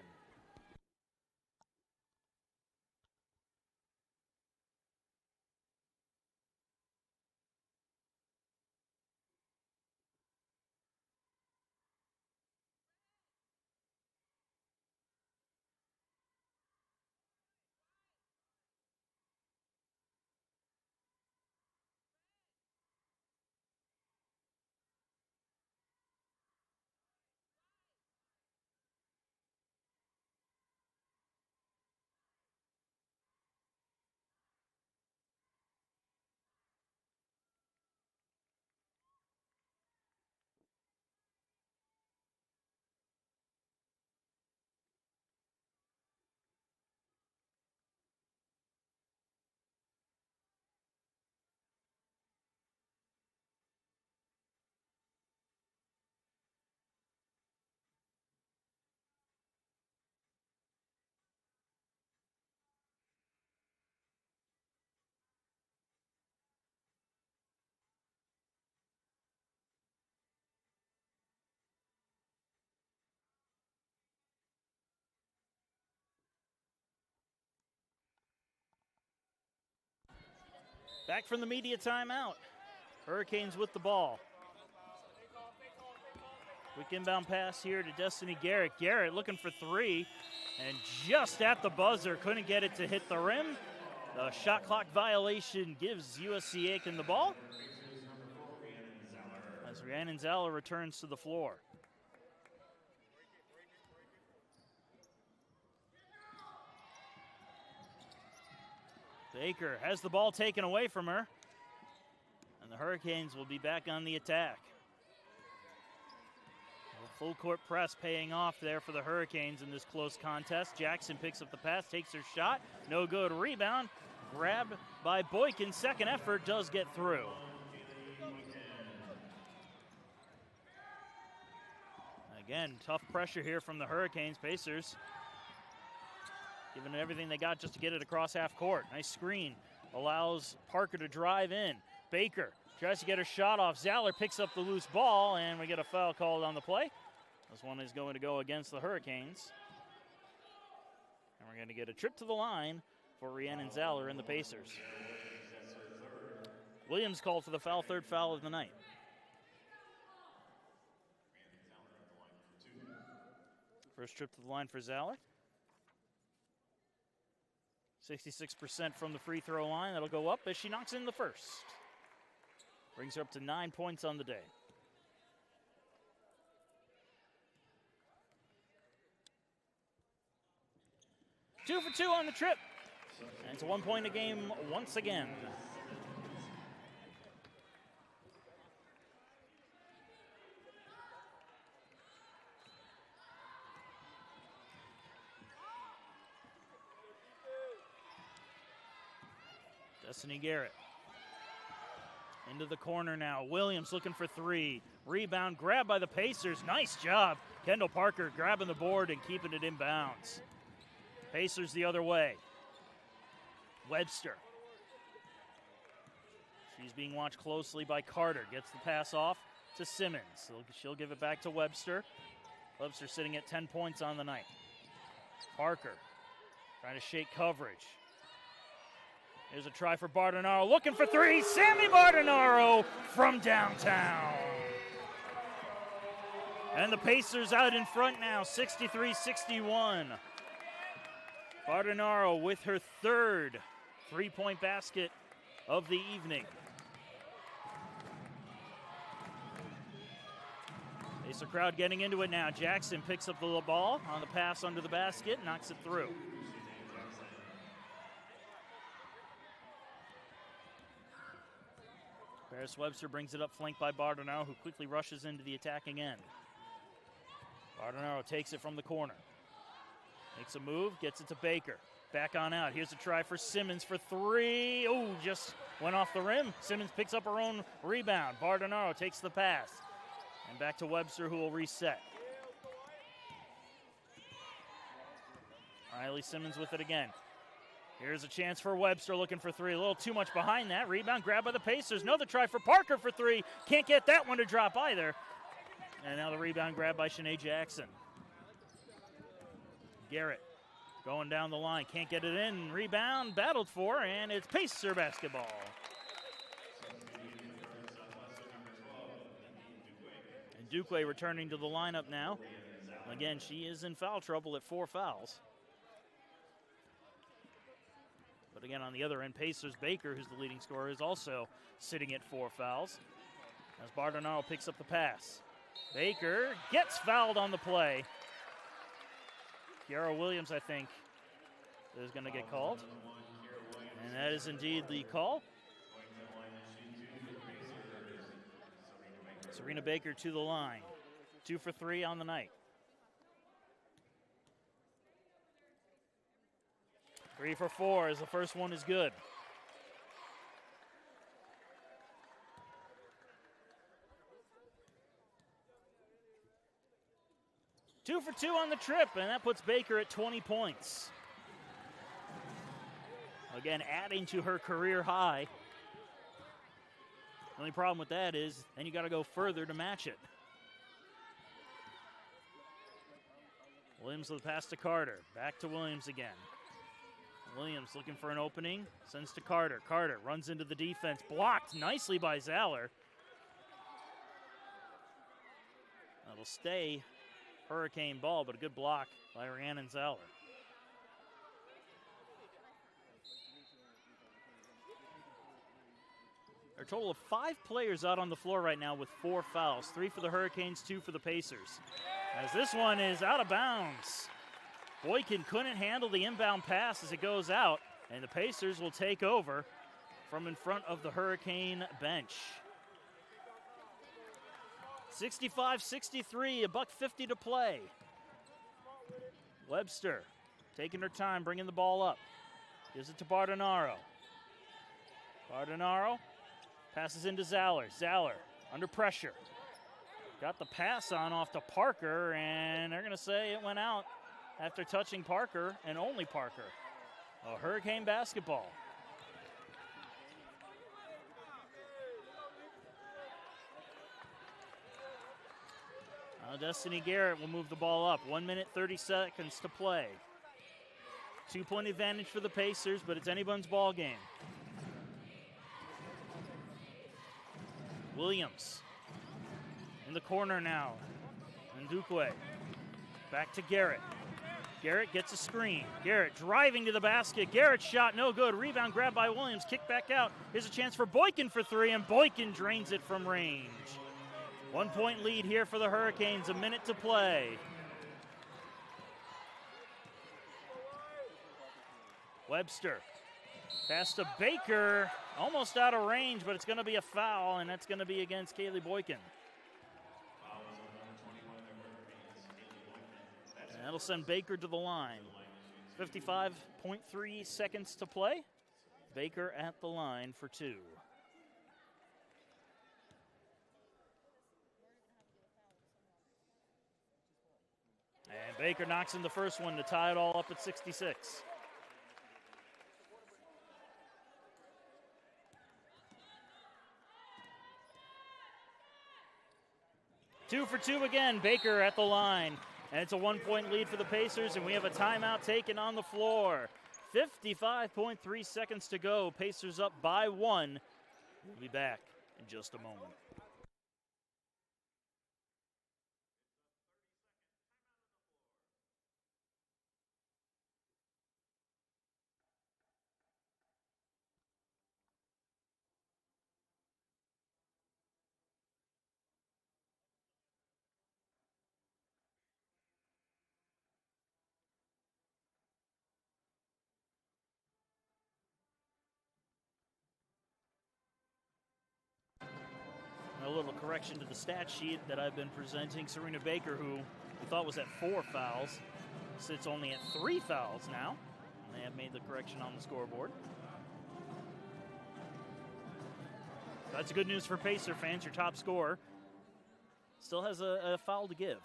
Back from the media timeout. Hurricanes with the ball. Quick inbound pass here to Destiny Garrett. Garrett looking for three, and just at the buzzer, couldn't get it to hit the rim. The shot clock violation gives USC Aiken the ball as Rhiannon Zeller returns to the floor. Baker has the ball taken away from her, and the Hurricanes will be back on the attack. A full court press paying off there for the Hurricanes in this close contest. Jackson picks up the pass, takes her shot, no good. Rebound, grabbed by Boykin. Second effort does get through. Again, tough pressure here from the Hurricanes. Pacers giving it everything they got just to get it across half court. Nice screen. Allows Parker to drive in. Baker tries to get her shot off. Zeller picks up the loose ball, and we get a foul called on the play. This one is going to go against the Hurricanes. And we're going to get a trip to the line for Rhiannon Zeller and the Pacers. Williams called for the foul, third foul of the night. First trip to the line for Zeller. 66% from the free throw line. That'll go up as she knocks in the first. Brings her up to 9 points on the day. Two for two on the trip. And it's a 1 point a game once again. Destiny Garrett into the corner now. Williams looking for three. Rebound grabbed by the Pacers. Nice job. Kendall Parker grabbing the board and keeping it in bounds. Pacers the other way. Webster. She's being watched closely by Carter. Gets the pass off to Simmons. She'll give it back to Webster. Webster sitting at 10 points on the night. Parker trying to shake coverage. Here's a try for Bardonaro, looking for three. Sammy Bardonaro from downtown. And the Pacers out in front now, 63-61. Bardonaro with her third three-point basket of the evening. Pacer crowd getting into it now. Jackson picks up the ball on the pass under the basket, knocks it through. Paris Webster brings it up, flanked by Bardonaro, who quickly rushes into the attacking end. Bardonaro takes it from the corner. Makes a move, gets it to Baker. Back on out. Here's a try for Simmons for three. Oh, just went off the rim. Simmons picks up her own rebound. Bardonaro takes the pass. And back to Webster, who will reset. Riley Simmons with it again. Here's a chance for Webster looking for three. A little too much behind that. Rebound grabbed by the Pacers. Another try for Parker for three. Can't get that one to drop either. And now the rebound grabbed by Shanae Jackson. Garrett going down the line. Can't get it in. Rebound battled for, and it's Pacer basketball. And Duque returning to the lineup now. Again, she is in foul trouble at 4 fouls. But again, on the other end, Pacers Baker, who's the leading scorer, is also sitting at 4 fouls. As Bardonaro picks up the pass. Baker gets fouled on the play. Kiara Williams, I think, is going to get called. And that is indeed the call. Serena Baker to the line. 2 for 3 on the night. 3 for 4 as the first one is good. Two for 2 on the trip, and that puts Baker at 20 points. Again, adding to her career high. The only problem with that is then you got to go further to match it. Williams with the pass to Carter. Back to Williams again. Williams looking for an opening. Sends to Carter. Carter runs into the defense. Blocked nicely by Zaller. That'll stay Hurricane ball, but a good block by Rhiannon Zaller. A total of 5 players out on the floor right now with 4 fouls. 3 for the Hurricanes, 2 for the Pacers. As this one is out of bounds. Boykin couldn't handle the inbound pass as it goes out, and the Pacers will take over from in front of the Hurricane bench. 65-63, $1:50 to play. Webster taking her time, bringing the ball up. Gives it to Bardonaro. Bardonaro passes into Zaller. Zaller under pressure. Got the pass on off to Parker, and they're going to say it went out after touching Parker and only Parker. A Hurricane basketball. Destiny Garrett will move the ball up. 1 minute, 30 seconds to play. 2-point advantage for the Pacers, but it's anyone's ball game. Williams in the corner now. And Duque back to Garrett. Garrett gets a screen. Garrett driving to the basket. Garrett's shot no good. Rebound grabbed by Williams. Kick back out. Here's a chance for Boykin for 3, and Boykin drains it from range. 1-point lead here for the Hurricanes. A minute to play. Webster. Pass to Baker. Almost out of range, but it's going to be a foul, and that's going to be against Kaylee Boykin. And that'll send Baker to the line. 55.3 seconds to play. Baker at the line for 2. And Baker knocks in the first one to tie it all up at 66. Two for 2 again. Baker at the line. And it's a 1-point lead for the Pacers, and we have a timeout taken on the floor. 55.3 seconds to go. Pacers up by 1. We'll be back in just a moment. A little correction to the stat sheet that I've been presenting. Serena Baker, who we thought was at 4 fouls, sits only at 3 fouls now. And they have made the correction on the scoreboard. That's good news for Pacer fans. Your top scorer still has a foul to give.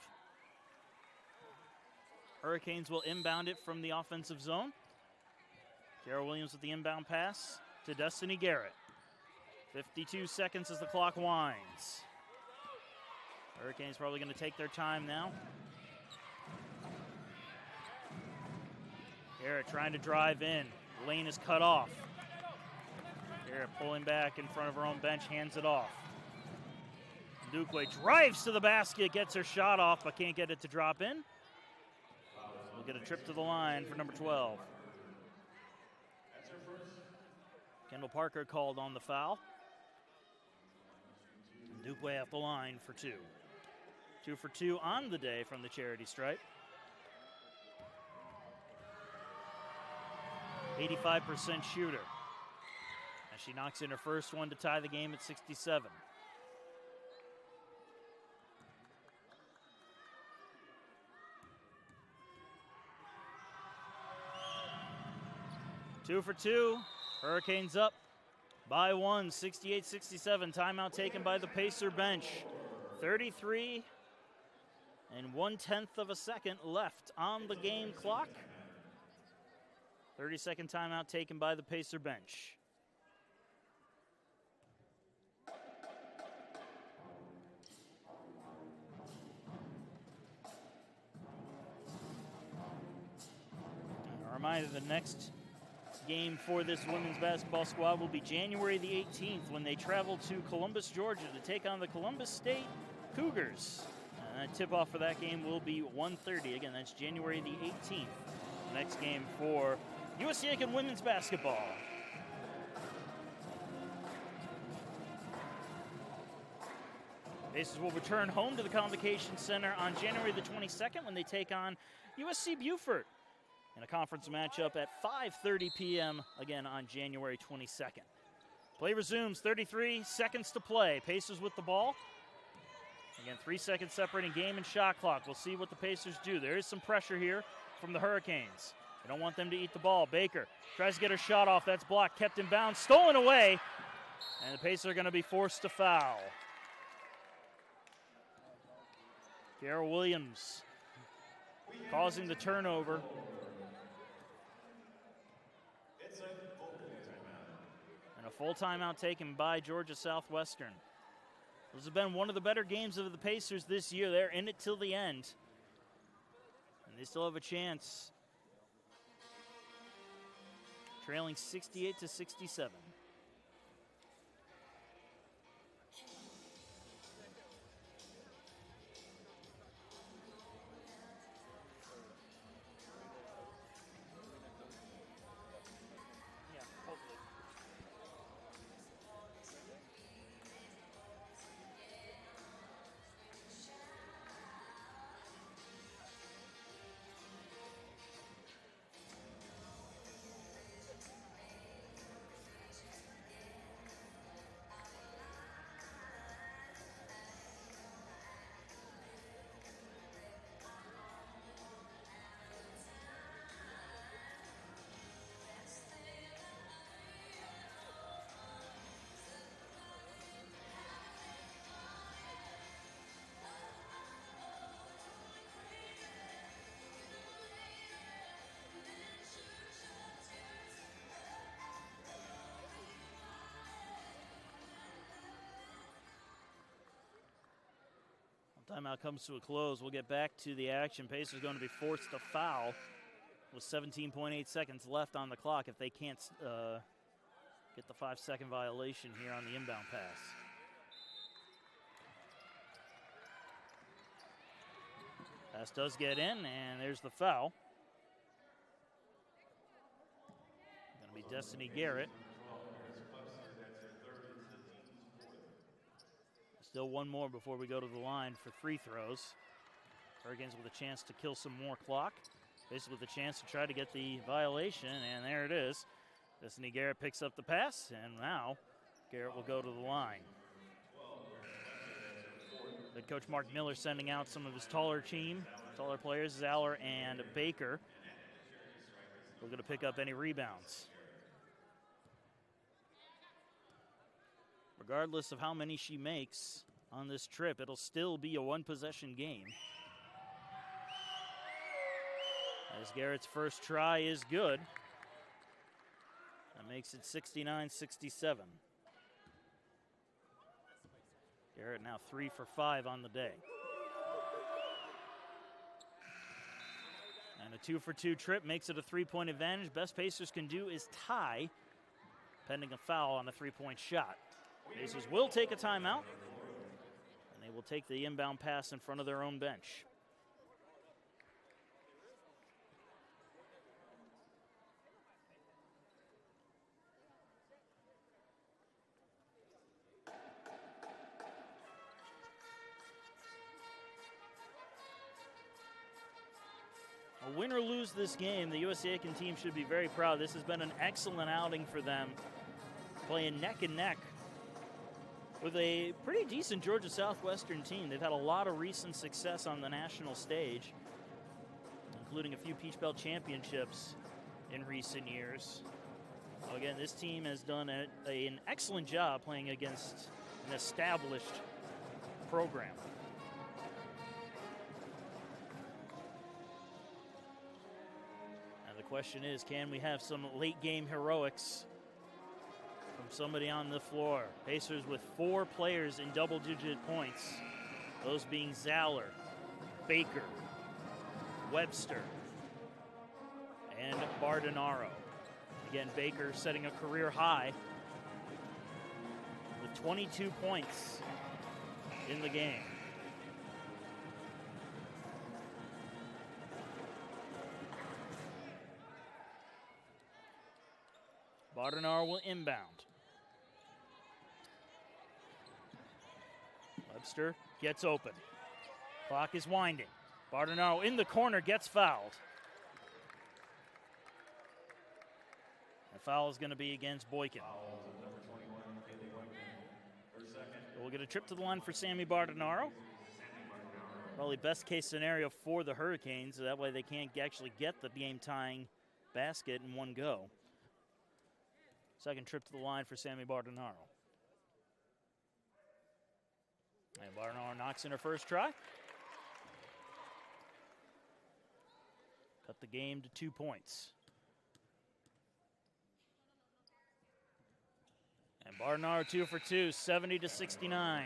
Hurricanes will inbound it from the offensive zone. Carol Williams with the inbound pass to Destiny Garrett. 52 seconds as the clock winds. Hurricanes probably going to take their time now. Garrett trying to drive in. Lane is cut off. Garrett pulling back in front of her own bench, hands it off. Ndukwe drives to the basket, gets her shot off, but can't get it to drop in. We'll get a trip to the line for number 12. Kendall Parker called on the foul. Ndukwe off the line for 2. 2 for 2 on the day from the charity stripe. 85% shooter. As she knocks in her first one to tie the game at 67. Two for 2. Hurricanes up by 1, 68-67. Timeout taken by the Pacer bench. 33 and 1/10 of a second left on the game clock. 30-second timeout taken by the Pacer bench. A reminder, the next game for this women's basketball squad will be January the 18th when they travel to Columbus, Georgia to take on the Columbus State Cougars. Tip-off for that game will be 1:30. Again, that's January the 18th. Next game for USCA Aiken women's basketball. Pacers will return home to the Convocation Center on January the 22nd when they take on USC Beaufort in a conference matchup at 5:30 p.m. again on January 22nd. Play resumes, 33 seconds to play. Pacers with the ball. Again, 3 seconds separating game and shot clock. We'll see what the Pacers do. There is some pressure here from the Hurricanes. They don't want them to eat the ball. Baker tries to get her shot off. That's blocked, kept in bounds, stolen away. And the Pacers are going to be forced to foul. Carol Williams causing the turnover. And a full timeout taken by Georgia Southwestern. This has been one of the better games of the Pacers this year. They're in it till the end. And they still have a chance. Trailing 68-67. Timeout comes to a close. We'll get back to the action. Pacers going to be forced to foul with 17.8 seconds left on the clock if they can't get the 5-second violation here on the inbound pass. Pass does get in, and there's the foul. Going to be Destiny Garrett. Still one more before we go to the line for free throws. Hurricanes with a chance to kill some more clock. Basically with a chance to try to get the violation, and there it is. Destiny Garrett picks up the pass, and now Garrett will go to the line. Head coach Mark Miller sending out some of his taller players, Zeller and Baker. We're going to pick up any rebounds. Regardless of how many she makes on this trip, it'll still be a one-possession game. As Garrett's first try is good. That makes it 69-67. Garrett now 3 for 5 on the day. And a 2 for 2 trip makes it a 3-point advantage. Best Pacers can do is tie, pending a foul on a 3-point shot. Pacers will take a timeout, and they will take the inbound pass in front of their own bench. Win or lose this game, the USCA team should be very proud. This has been an excellent outing for them, playing neck and neck with a pretty decent Georgia Southwestern team. They've had a lot of recent success on the national stage, including a few Peach Belt championships in recent years. Again, this team has done an excellent job playing against an established program. The question is, can we have some late game heroics from somebody on the floor? Pacers with 4 players in double-digit points, those being Zaller, Baker, Webster, and Bardonaro. Again, Baker setting a career high with 22 points in the game. Bardonaro will inbound. Webster gets open. Clock is winding. Bardonaro in the corner gets fouled. The foul is going to be against Boykin. We'll get a trip to the line for Sammy Bardonaro. Probably best case scenario for the Hurricanes, so that way they can't actually get the game-tying basket in one go. Second trip to the line for Sammy Bardonaro. And Bardonaro knocks in her first try. Cut the game to 2 points. And Bardonaro 2 for 2, 70-69.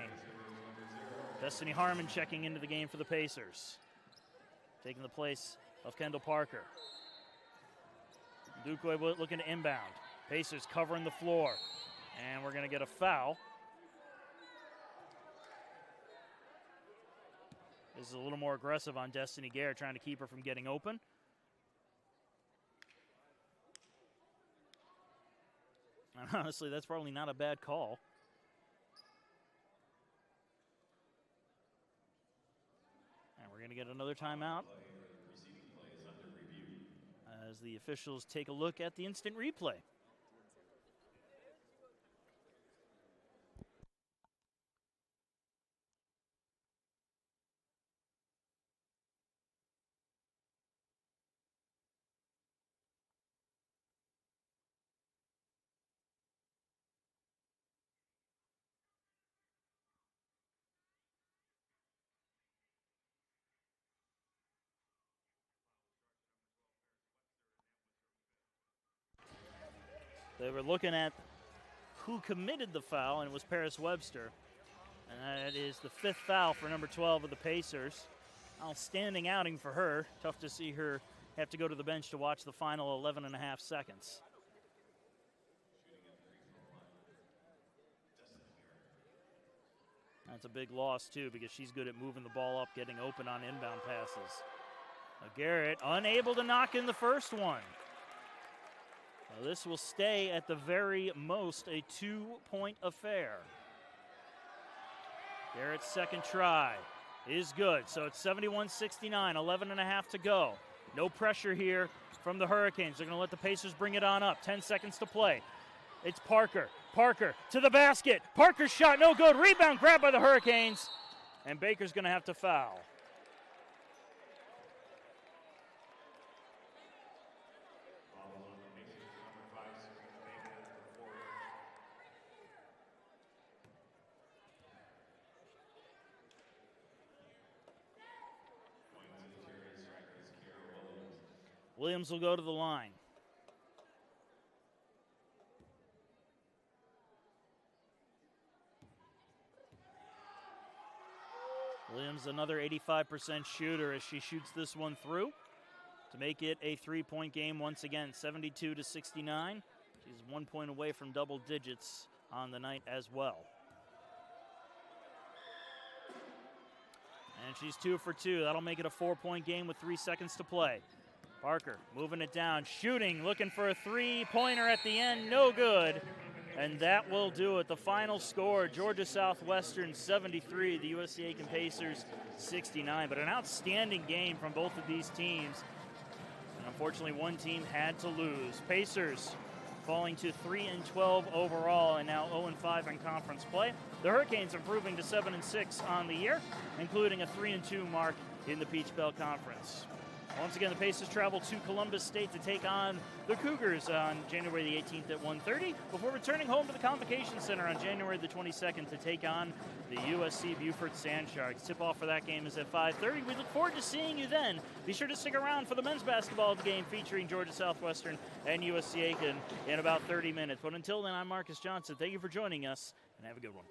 Destiny Harmon checking into the game for the Pacers. Taking the place of Kendall Parker. Duque looking to inbound. Pacers covering the floor. And we're going to get a foul. This is a little more aggressive on Destiny Garrett, trying to keep her from getting open. And honestly, that's probably not a bad call. And we're going to get another timeout as the officials take a look at the instant replay. They were looking at who committed the foul, and it was Paris Webster. And that is the 5th foul for number 12 of the Pacers. Outstanding outing for her. Tough to see her have to go to the bench to watch the final 11 and a half seconds. That's a big loss, too, because she's good at moving the ball up, getting open on inbound passes. Garrett unable to knock in the first one. Now this will stay at the very most a 2-point affair. Garrett's second try is good. So it's 71-69, 11 and a half to go. No pressure here from the Hurricanes. They're going to let the Pacers bring it on up. 10 seconds to play. It's Parker. Parker to the basket. Parker's shot no good. Rebound grabbed by the Hurricanes. And Baker's going to have to foul. Williams will go to the line. Williams, another 85% shooter as she shoots this one through to make it a 3-point game once again, 72-69. She's 1 point away from double digits on the night as well. And she's 2 for 2. That'll make it a 4-point game with 3 seconds to play. Parker moving it down, shooting, looking for a 3-pointer at the end, no good. And that will do it. The final score, Georgia Southwestern 73, the USCA Pacers 69. But an outstanding game from both of these teams. And unfortunately, one team had to lose. Pacers falling to 3-12 overall and now 0-5 in conference play. The Hurricanes improving to 7-6 on the year, including a 3-2 mark in the Peach Belt Conference. Once again, the Pacers travel to Columbus State to take on the Cougars on January the 18th at 1:30 before returning home to the Convocation Center on January the 22nd to take on the USC Beaufort Sand Sharks. Tip-off for that game is at 5:30. We look forward to seeing you then. Be sure to stick around for the men's basketball game featuring Georgia Southwestern and USCA in about 30 minutes. But until then, I'm Marcus Johnson. Thank you for joining us, and have a good one.